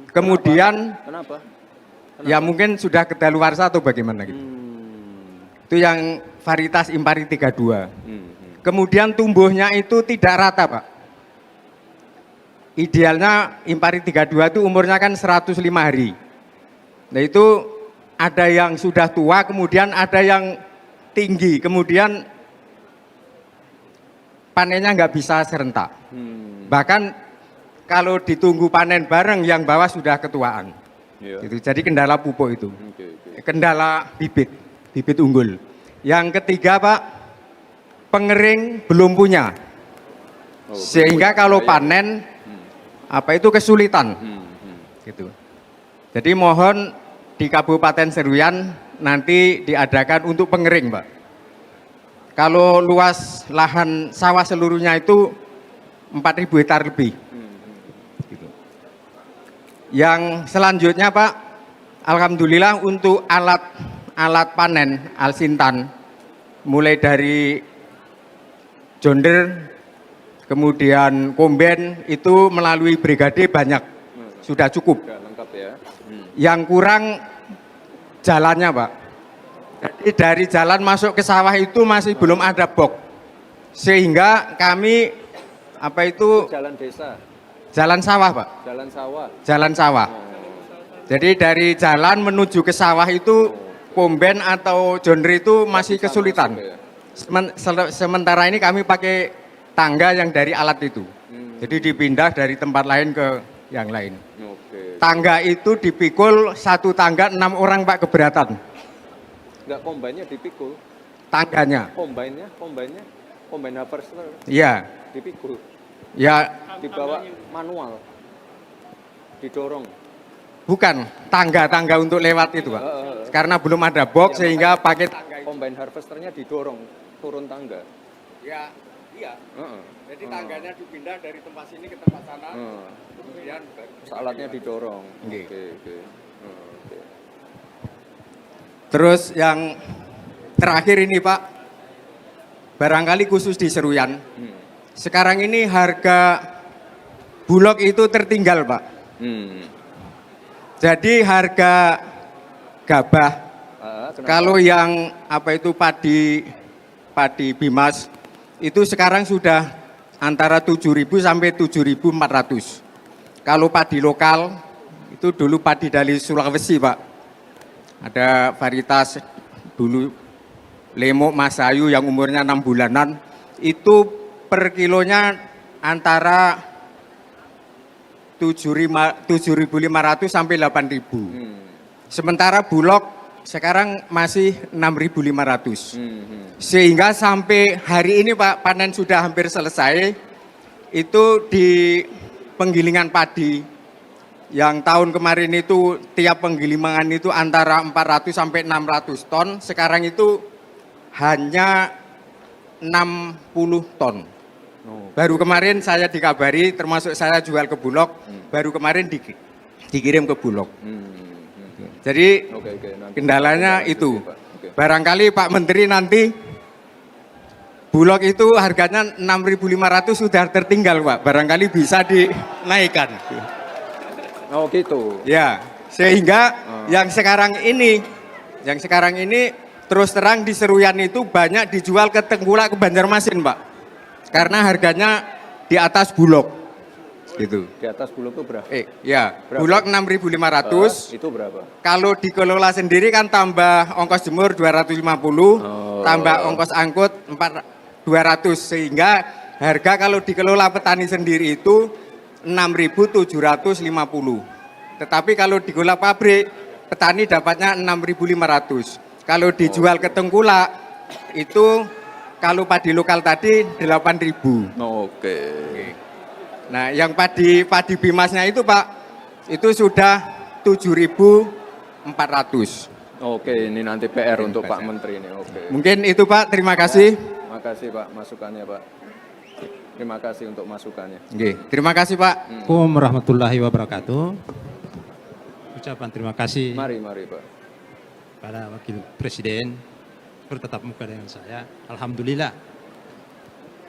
S9: Kemudian
S3: Kenapa?
S9: ya mungkin sudah kedaluarsa atau bagaimana gitu. Itu yang varietas Impari 32. Kemudian tumbuhnya itu tidak rata, Pak. Idealnya Impari 32 itu umurnya kan 105 hari. Nah itu ada yang sudah tua, kemudian ada yang tinggi, kemudian panennya nggak bisa serentak. Bahkan kalau ditunggu panen bareng, yang bawah sudah ketuaan.
S3: Iya.
S9: Gitu. Jadi kendala pupuk itu.
S3: Oke.
S9: Kendala bibit unggul. Yang ketiga Pak, pengering belum punya. Sehingga kalau panen, apa itu kesulitan. Gitu. Jadi mohon di Kabupaten Seruyan nanti diadakan untuk pengering, Pak. Kalau luas lahan sawah seluruhnya itu 4.000 hektar lebih. Gitu. Yang selanjutnya Pak, alhamdulillah untuk alat panen Alsintan, mulai dari jonder, kemudian komben itu melalui brigade banyak, sudah cukup.
S3: Sudah lengkap ya.
S9: Yang kurang jalannya Pak. Jadi dari jalan masuk ke sawah itu masih belum ada box. Sehingga kami apa itu
S3: Jalan desa,
S9: jalan sawah Pak,
S3: jalan sawah.
S9: jalan sawah. Jadi dari jalan menuju ke sawah itu komben atau jonder itu masih
S3: Bisa
S9: kesulitan.
S3: masuk ya?
S9: Sementara ini kami pakai tangga yang dari alat itu. Jadi dipindah dari tempat lain ke yang lain.
S3: Oke.
S9: Tangga itu dipikul, satu tangga 6 orang Pak keberatan.
S3: Enggak, kombainnya dipikul.
S9: Tangganya.
S3: Kombainnya, kombain harvester
S9: Iya.
S3: dipikul.
S9: Ya
S3: Dibawa manual. Didorong.
S9: bukan tangga-tangga untuk lewat itu Pak. Karena belum ada box sehingga pakai tangga itu.
S3: Kombain harvesternya didorong turun tangga.
S9: Ya, iya.
S3: Heeh.
S9: Jadi tangganya dipindah dari tempat sini ke tempat sana. Kemudian
S3: Terus alatnya didorong.
S9: Oke.
S3: Oke. Oke.
S9: terus yang terakhir ini Pak, barangkali khusus di Seruyan. Sekarang ini harga bulog itu tertinggal Pak. Jadi harga gabah,
S3: Kenapa?
S9: kalau yang apa itu padi bimas itu sekarang sudah antara 7.000 sampai 7.400. Kalau padi lokal itu dulu padi dari Sulawesi Pak. Ada varietas dulu Lemok Masayu yang umurnya 6 bulanan itu per kilonya antara 7.500 sampai 8.000. Sementara bulog sekarang masih 6.500. Sehingga sampai hari ini Pak, panen sudah hampir selesai. Itu di penggilingan padi yang tahun kemarin itu tiap penggilingan itu antara 400 sampai 600 ton, sekarang itu hanya 60 ton. Baru kemarin saya dikabari, termasuk saya jual ke Bulog, baru kemarin dikirim ke Bulog. Jadi kendalanya itu. Barangkali Pak Menteri nanti Bulog itu harganya 6.500 sudah tertinggal Pak, barangkali bisa dinaikkan.
S3: Oh gitu.
S9: Ya, sehingga yang sekarang ini terus terang di Seruyan itu banyak dijual ke Tengkulak, ke Banjarmasin Pak. Karena harganya di atas Bulog. Gitu.
S3: Di atas Bulog itu berapa?
S9: Ya,
S3: Berapa?
S9: Bulog 6.500.
S3: Itu berapa?
S9: Kalau dikelola sendiri kan tambah ongkos jemur 250, tambah ongkos angkut 200, sehingga harga kalau dikelola petani sendiri itu 6.750. Tetapi kalau dikelola pabrik, petani dapatnya 6.500. Kalau dijual ke Tengkulak itu kalau padi lokal tadi 8.000.
S3: Oke.
S9: Nah, yang padi Bimasnya itu Pak, itu sudah 7.400.
S3: Oke, ini nanti PR untuk Pak Menteri ini. Oke.
S9: Mungkin itu Pak, terima kasih.
S3: Terima kasih Pak masukannya Pak. Terima kasih untuk masukannya.
S9: Oke, terima kasih Pak.
S10: Assalamualaikum warahmatullahi wabarakatuh. Ucapan terima kasih
S3: Mari Pak.
S10: pada Wakil Presiden bertatap muka dengan saya. Alhamdulillah.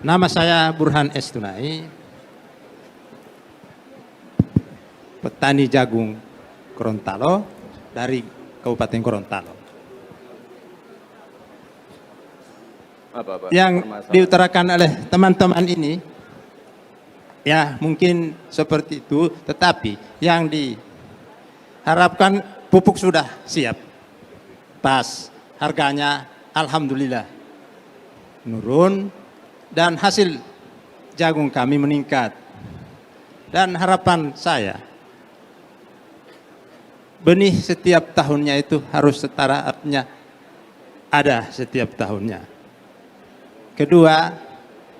S10: Nama saya Burhan S. Tunai, petani jagung Gorontalo dari Kabupaten Gorontalo.
S3: Apa Pak?
S10: Yang
S3: Permasalahan.
S10: diutarakan oleh teman-teman ini, ya mungkin seperti itu, tetapi yang diharapkan pupuk sudah siap. Pas harganya alhamdulillah menurun dan hasil jagung kami meningkat. Dan harapan saya, benih setiap tahunnya itu harus setara, artinya ada setiap tahunnya. Kedua,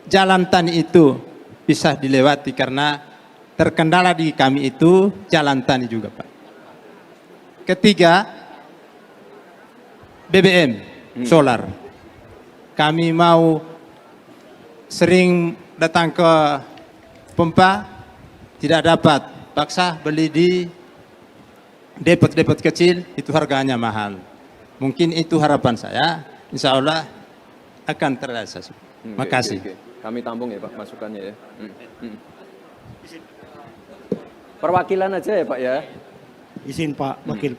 S10: jalan tani itu bisa dilewati karena terkendala di kami itu jalan tani juga Pak. Ketiga, BBM, solar. Kami mau sering datang ke pompa, tidak dapat. Paksa beli di depot-depot kecil, itu harganya mahal. Mungkin itu harapan saya, insya Allah akan terrealisasi. Terima kasih.
S3: Oke. Kami tampung ya Pak masukannya ya. Perwakilan aja ya Pak ya.
S11: Izin Pak Wakil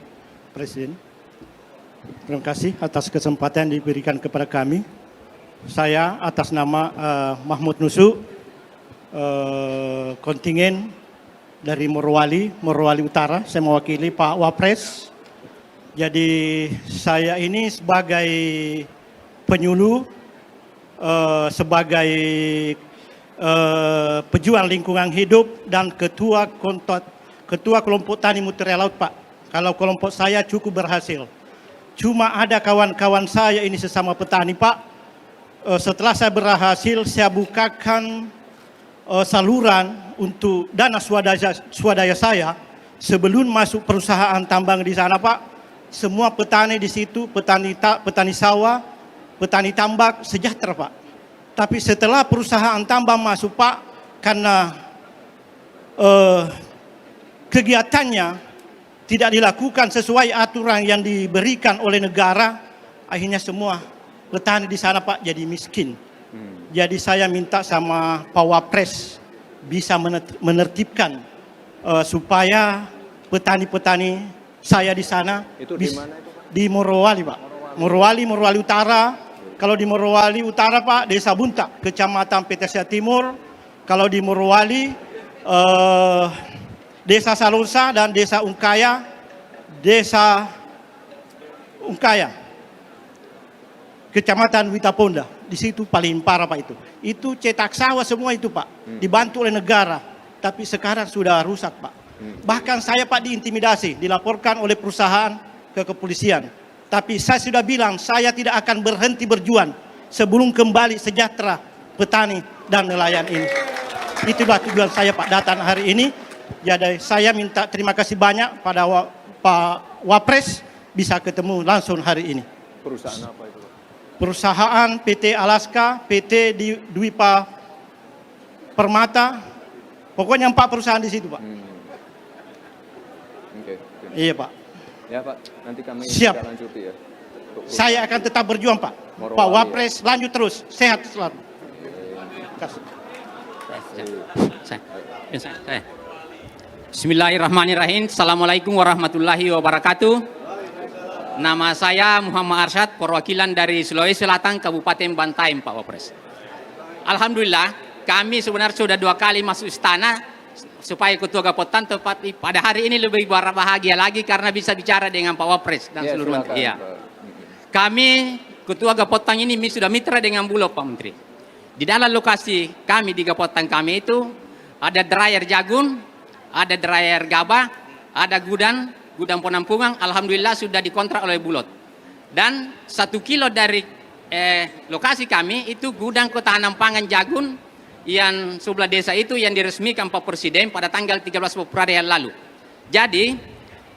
S11: Presiden. Terima kasih atas kesempatan yang diberikan kepada kami. Saya atas nama Mahmud Nusu, kontingen dari Morowali Utara. Saya mewakili Pak Wapres. Jadi saya ini sebagai penyuluh, sebagai pejuang lingkungan hidup dan ketua kelompok tani Mutiara Laut Pak. Kalau kelompok saya cukup berhasil. Cuma ada kawan-kawan saya ini sesama petani Pak. Setelah saya berhasil, saya bukakan saluran untuk dana swadaya saya. Sebelum masuk perusahaan tambang di sana Pak, semua petani di situ, petani sawah, petani tambak sejahtera Pak. Tapi setelah perusahaan tambang masuk Pak, karena kegiatannya tidak dilakukan sesuai aturan yang diberikan oleh negara, akhirnya semua petani di sana Pak jadi miskin. Jadi saya minta sama Pak Wapres bisa menertibkan supaya petani-petani saya di sana
S3: Itu di mana itu Pak?
S11: di Morowali Pak. Morowali Utara. Kalau di Morowali Utara Pak, Desa Buntak, Kecamatan Petesia Timur. Kalau di Morowali Desa Salosa dan Desa Ungkaya, Kecamatan Witaponda. Di situ paling parah Pak itu. Itu cetak sawah semua itu Pak, dibantu oleh negara. Tapi sekarang sudah rusak Pak. Bahkan saya Pak diintimidasi, dilaporkan oleh perusahaan ke kepolisian. Tapi saya sudah bilang, saya tidak akan berhenti berjuang sebelum kembali sejahtera petani dan nelayan ini. Itulah tujuan saya Pak datang hari ini. Jadi saya minta terima kasih banyak pada Pak Wapres bisa ketemu langsung hari ini.
S3: Perusahaan apa itu?
S11: Perusahaan PT Alaska, PT Dwipa Permata, pokoknya 4 perusahaan di situ Pak.
S3: Oke.
S11: Iya Pak.
S3: Ya Pak, nanti kami
S11: Siap.
S3: lanjuti ya.
S11: Saya akan tetap berjuang Pak.
S3: Morowali,
S11: Pak Wapres lanjut terus, sehat selalu.
S12: Bismillahirrahmanirrahim. Assalamualaikum warahmatullahi wabarakatuh. Nama saya Muhammad Arsyad, perwakilan dari Sulawesi Selatan, Kabupaten Bantaeng, Pak Wapres. Alhamdulillah, kami sebenarnya sudah 2 kali masuk istana supaya Ketua Gapotan, tetapi pada hari ini lebih bahagia lagi karena bisa bicara dengan Pak Wapres dan seluruh menteri. Ya. Kami Ketua Gapotan ini sudah mitra dengan Bulog, Pak Menteri. Di dalam lokasi kami di Gapotan kami itu ada dryer jagung, ada dryer gabah, ada gudang penampungan. Alhamdulillah sudah dikontrak oleh Bulog. Dan 1 kilo dari lokasi kami itu gudang ketahanan pangan jagung yang sebelah desa itu yang diresmikan Pak Presiden pada tanggal 13 Februari yang lalu. Jadi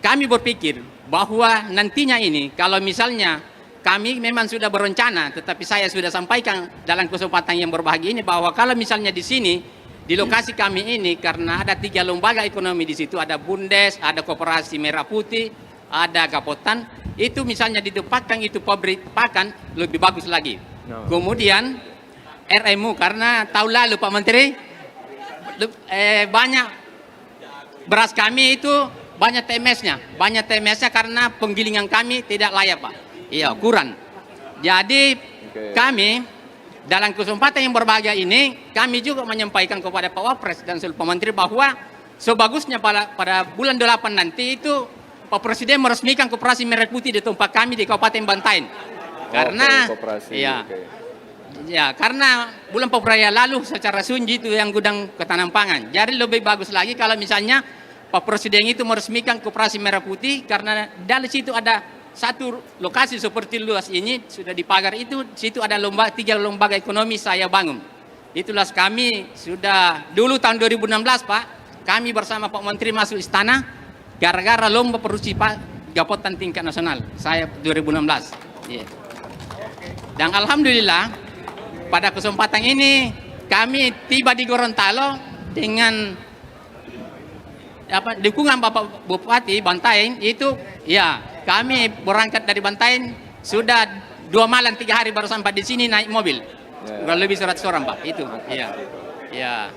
S12: kami berpikir bahwa nantinya ini kalau misalnya kami memang sudah berencana, tetapi saya sudah sampaikan dalam kesempatan yang berbahagia ini bahwa kalau misalnya di sini di lokasi kami ini karena ada 3 lembaga ekonomi di situ, ada Bundes, ada Koperasi Merah Putih, ada Gapotan, itu misalnya ditempatkan itu pabrik pakan lebih bagus lagi. Kemudian RMU karena tahun lalu Pak Menteri banyak beras kami itu banyak TMS-nya karena penggilingan kami tidak layak Pak. Iya, kurang. Jadi kami dalam kesempatan yang berbahagia ini kami juga menyampaikan kepada Pak Wapres dan seluruh Pak Menteri bahwa sebagusnya pada bulan 8 nanti itu Pak Presiden meresmikan Koperasi Merah Putih di tempat kami di Kabupaten Bantaeng. Karena ya karena bulan Februari lalu secara sunyi itu yang gudang ketahanan pangan. Jadi lebih bagus lagi kalau misalnya Pak Presiden itu meresmikan Koperasi Merah Putih karena dari situ ada satu lokasi seperti luas ini sudah dipagar itu, situ ada 3 lembaga ekonomi saya bangun. Itulah kami sudah dulu tahun 2016 Pak, kami bersama Pak Menteri masuk istana gara-gara lomba produksi Gapotan tingkat nasional. Saya 2016. Yeah. Dan alhamdulillah pada kesempatan ini kami tiba di Gorontalo dengan dukungan Bapak Bupati Bantaeng itu ya kami berangkat dari Bantaeng sudah 2 malam 3 hari baru sampai di sini naik mobil. Kurang lebih 100 orang Pak itu. Iya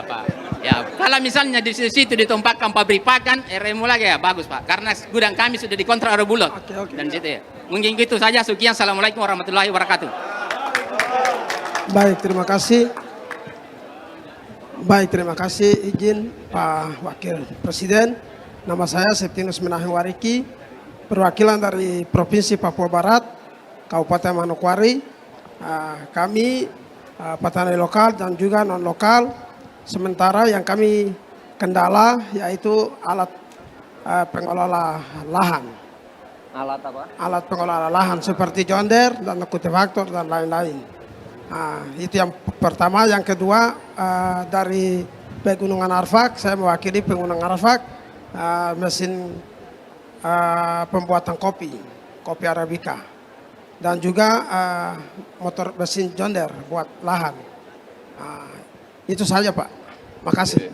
S12: Pak. Ya kalau misalnya di situ ditempatkan pabrik pakan RMU lagi ya bagus Pak. Karena gudang kami sudah dikontrak oleh Bulog. Dan situ ya. Mungkin itu saja. Sekian. Assalamualaikum warahmatullahi wabarakatuh.
S13: Baik, terima kasih. Izin Pak Wakil Presiden. Nama saya Septinus Menahem Wariki, perwakilan dari Provinsi Papua Barat, Kabupaten Manokwari. Kami petani lokal dan juga non lokal. Sementara yang kami kendala yaitu alat pengelola lahan.
S3: Alat apa?
S13: Alat pengelola lahan seperti jonder dan kultivator dan lain-lain. Itu yang pertama. Yang kedua dari Pegunungan Arfak, saya mewakili Pegunungan Arfak, mesin pembuatan kopi Arabica, dan juga motor mesin jonder buat lahan. Itu saja Pak. Makasih.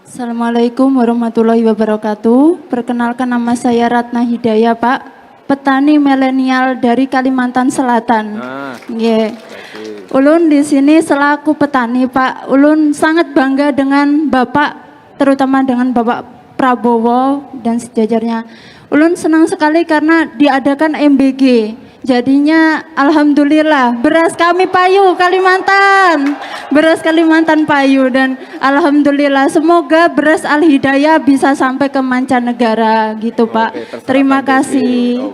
S14: Assalamualaikum warahmatullahi wabarakatuh. Perkenalkan nama saya Ratna Hidayah Pak, petani milenial dari Kalimantan Selatan. Ulun di sini selaku petani Pak, Ulun sangat bangga dengan Bapak, terutama dengan Bapak Prabowo dan sejajarnya. Ulun senang sekali karena diadakan MBG. Jadinya alhamdulillah beras kami payu Kalimantan. Beras Kalimantan payu dan alhamdulillah semoga beras Al Hidayah bisa sampai ke mancanegara gitu Pak. Terima kasih.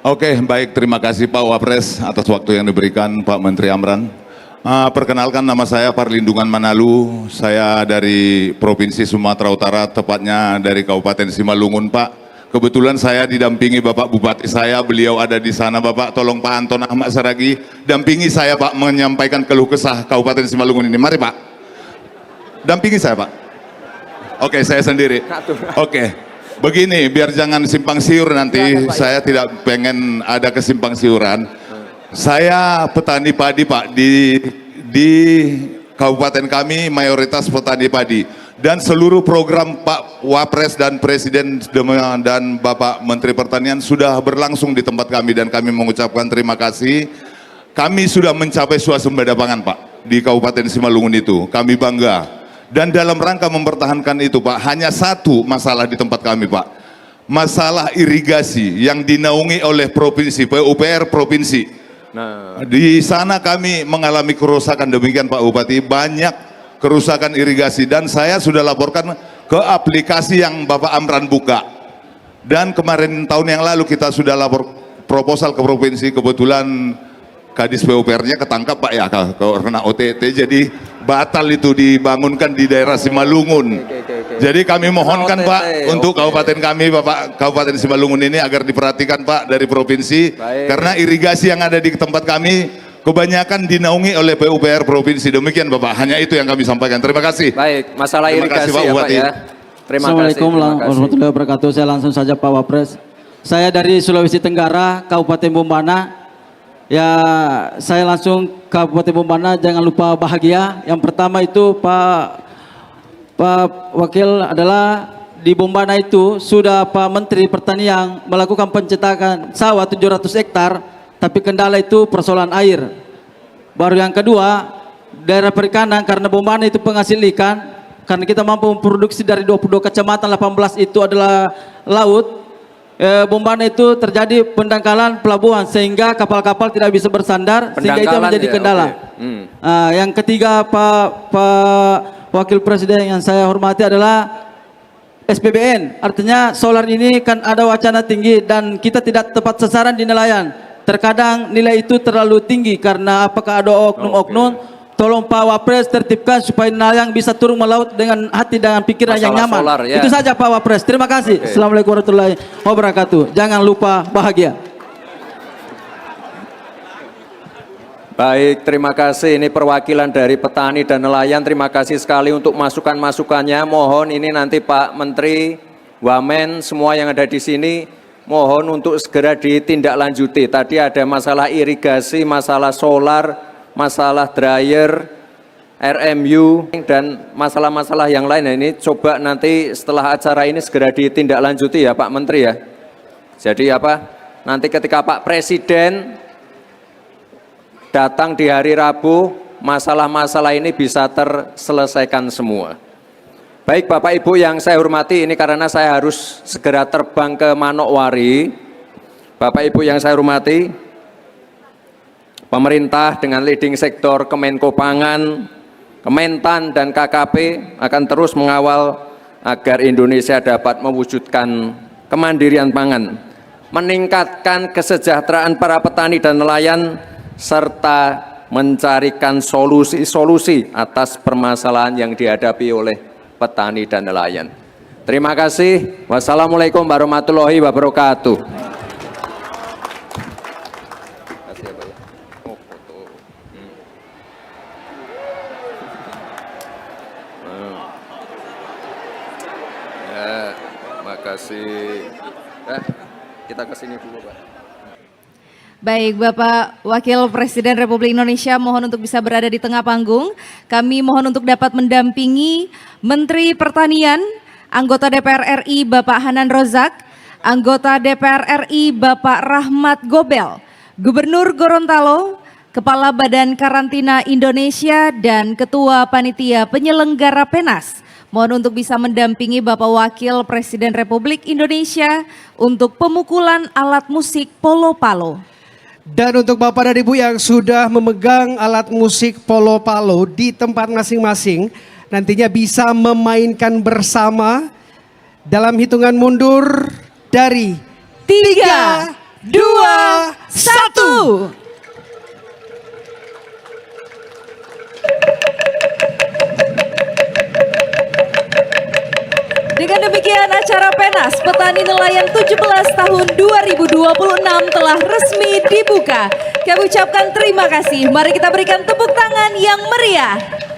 S15: Oke, baik, terima kasih Pak Wapres atas waktu yang diberikan Pak Menteri Amran. Perkenalkan nama saya Parlindungan Manalu, saya dari Provinsi Sumatera Utara, tepatnya dari Kabupaten Simalungun Pak. Kebetulan saya didampingi Bapak Bupati saya, beliau ada di sana. Bapak tolong Pak Anton Ahmad Saragi dampingi saya Pak menyampaikan keluh kesah Kabupaten Simalungun ini. Mari Pak, dampingi saya Pak. Oke, saya sendiri. Oke, begini biar jangan simpang siur nanti. Saya tidak pengen ada kesimpang siuran. Saya petani padi Pak, di kabupaten kami mayoritas petani padi. Dan seluruh program Pak Wapres dan Presiden dan Bapak Menteri Pertanian sudah berlangsung di tempat kami, dan kami mengucapkan terima kasih. Kami sudah mencapai swasembada pangan Pak di Kabupaten Simalungun itu, kami bangga. Dan dalam rangka mempertahankan itu Pak, hanya satu masalah di tempat kami Pak, masalah irigasi yang dinaungi oleh provinsi, PUPR provinsi.
S3: Nah,
S15: di sana kami mengalami kerusakan, demikian Pak Bupati, banyak kerusakan irigasi, dan saya sudah laporkan ke aplikasi yang Bapak Amran buka. Dan kemarin tahun yang lalu kita sudah lapor proposal ke provinsi, kebetulan Kadis PUPR-nya ketangkap Pak ya, karena OTT, jadi batal itu dibangunkan di daerah Simalungun. Jadi kami mohonkan Pak untuk kabupaten kami, Bapak Kabupaten Simalungun ini agar diperhatikan Pak dari provinsi, karena irigasi yang ada di tempat kami kebanyakan dinaungi oleh PUPR provinsi. Demikian Bapak, hanya itu yang kami sampaikan. Terima kasih.
S3: Baik, masalah irigasi
S15: Pak
S3: ya Pak
S15: Bupati.
S3: ya. Terima
S16: Assalamualaikum
S3: kasih.
S16: warahmatullahi wabarakatuh. Saya langsung saja Pak Wapres. Saya dari Sulawesi Tenggara, Kabupaten Bombana. Ya, saya langsung Kabupaten Bombana, jangan lupa bahagia. Yang pertama itu Pak Wakil adalah di Bombana itu sudah Pak Menteri Pertanian melakukan pencetakan sawah 700 hektar. Tapi kendala itu persoalan air. Baru yang kedua, daerah perikanan, karena Bombana itu penghasil ikan, karena kita mampu memproduksi dari 22 kecamatan, 18 itu adalah laut. Bombana itu terjadi pendangkalan pelabuhan sehingga kapal-kapal tidak bisa bersandar, sehingga itu menjadi kendala. Yang ketiga Pak Wakil Presiden yang saya hormati adalah SPBN, artinya solar ini kan ada wacana tinggi dan kita tidak tepat sasaran di nelayan. Terkadang nilai itu terlalu tinggi karena apakah ada oknum-oknum. Tolong Pak Wapres tertibkan supaya nelayan bisa turun melaut dengan hati dan pikiran yang nyaman.
S3: Solar, ya.
S16: Itu saja Pak Wapres. Terima kasih. Assalamualaikum warahmatullahi wabarakatuh. Jangan lupa bahagia.
S3: Baik, terima kasih. Ini perwakilan dari petani dan nelayan. Terima kasih sekali untuk masukan-masukannya. Mohon ini nanti Pak Menteri, Wamen, semua yang ada di sini, mohon untuk segera ditindaklanjuti. Tadi ada masalah irigasi, masalah solar, masalah dryer, RMU, dan masalah-masalah yang lain. Nah, ini coba nanti setelah acara ini segera ditindaklanjuti ya Pak Menteri ya. Jadi apa? Nanti ketika Pak Presiden datang di hari Rabu, masalah-masalah ini bisa terselesaikan semua. Baik Bapak Ibu yang saya hormati, ini karena saya harus segera terbang ke Manokwari. Bapak Ibu yang saya hormati, pemerintah dengan leading sektor Kemenko Pangan, Kementan dan KKP akan terus mengawal agar Indonesia dapat mewujudkan kemandirian pangan, meningkatkan kesejahteraan para petani dan nelayan, serta mencarikan solusi-solusi atas permasalahan yang dihadapi oleh petani dan nelayan. Terima kasih. Wassalamualaikum warahmatullahi wabarakatuh. Ya, makasih. Kita ke sini dulu, Pak.
S17: Baik, Bapak Wakil Presiden Republik Indonesia mohon untuk bisa berada di tengah panggung. Kami mohon untuk dapat mendampingi Menteri Pertanian, anggota DPR RI Bapak Hanan Rozak, anggota DPR RI Bapak Rahmat Gobel, Gubernur Gorontalo, Kepala Badan Karantina Indonesia, dan Ketua Panitia Penyelenggara PENAS. Mohon untuk bisa mendampingi Bapak Wakil Presiden Republik Indonesia untuk pemukulan alat musik polo-palo.
S18: Dan untuk Bapak dan Ibu yang sudah memegang alat musik polo-palo di tempat masing-masing, nantinya bisa memainkan bersama dalam hitungan mundur dari 3, 2, 1.
S17: Dengan demikian acara Upacara Penas Petani Nelayan 17 tahun 2026 telah resmi dibuka. Kami ucapkan terima kasih. Mari kita berikan tepuk tangan yang meriah.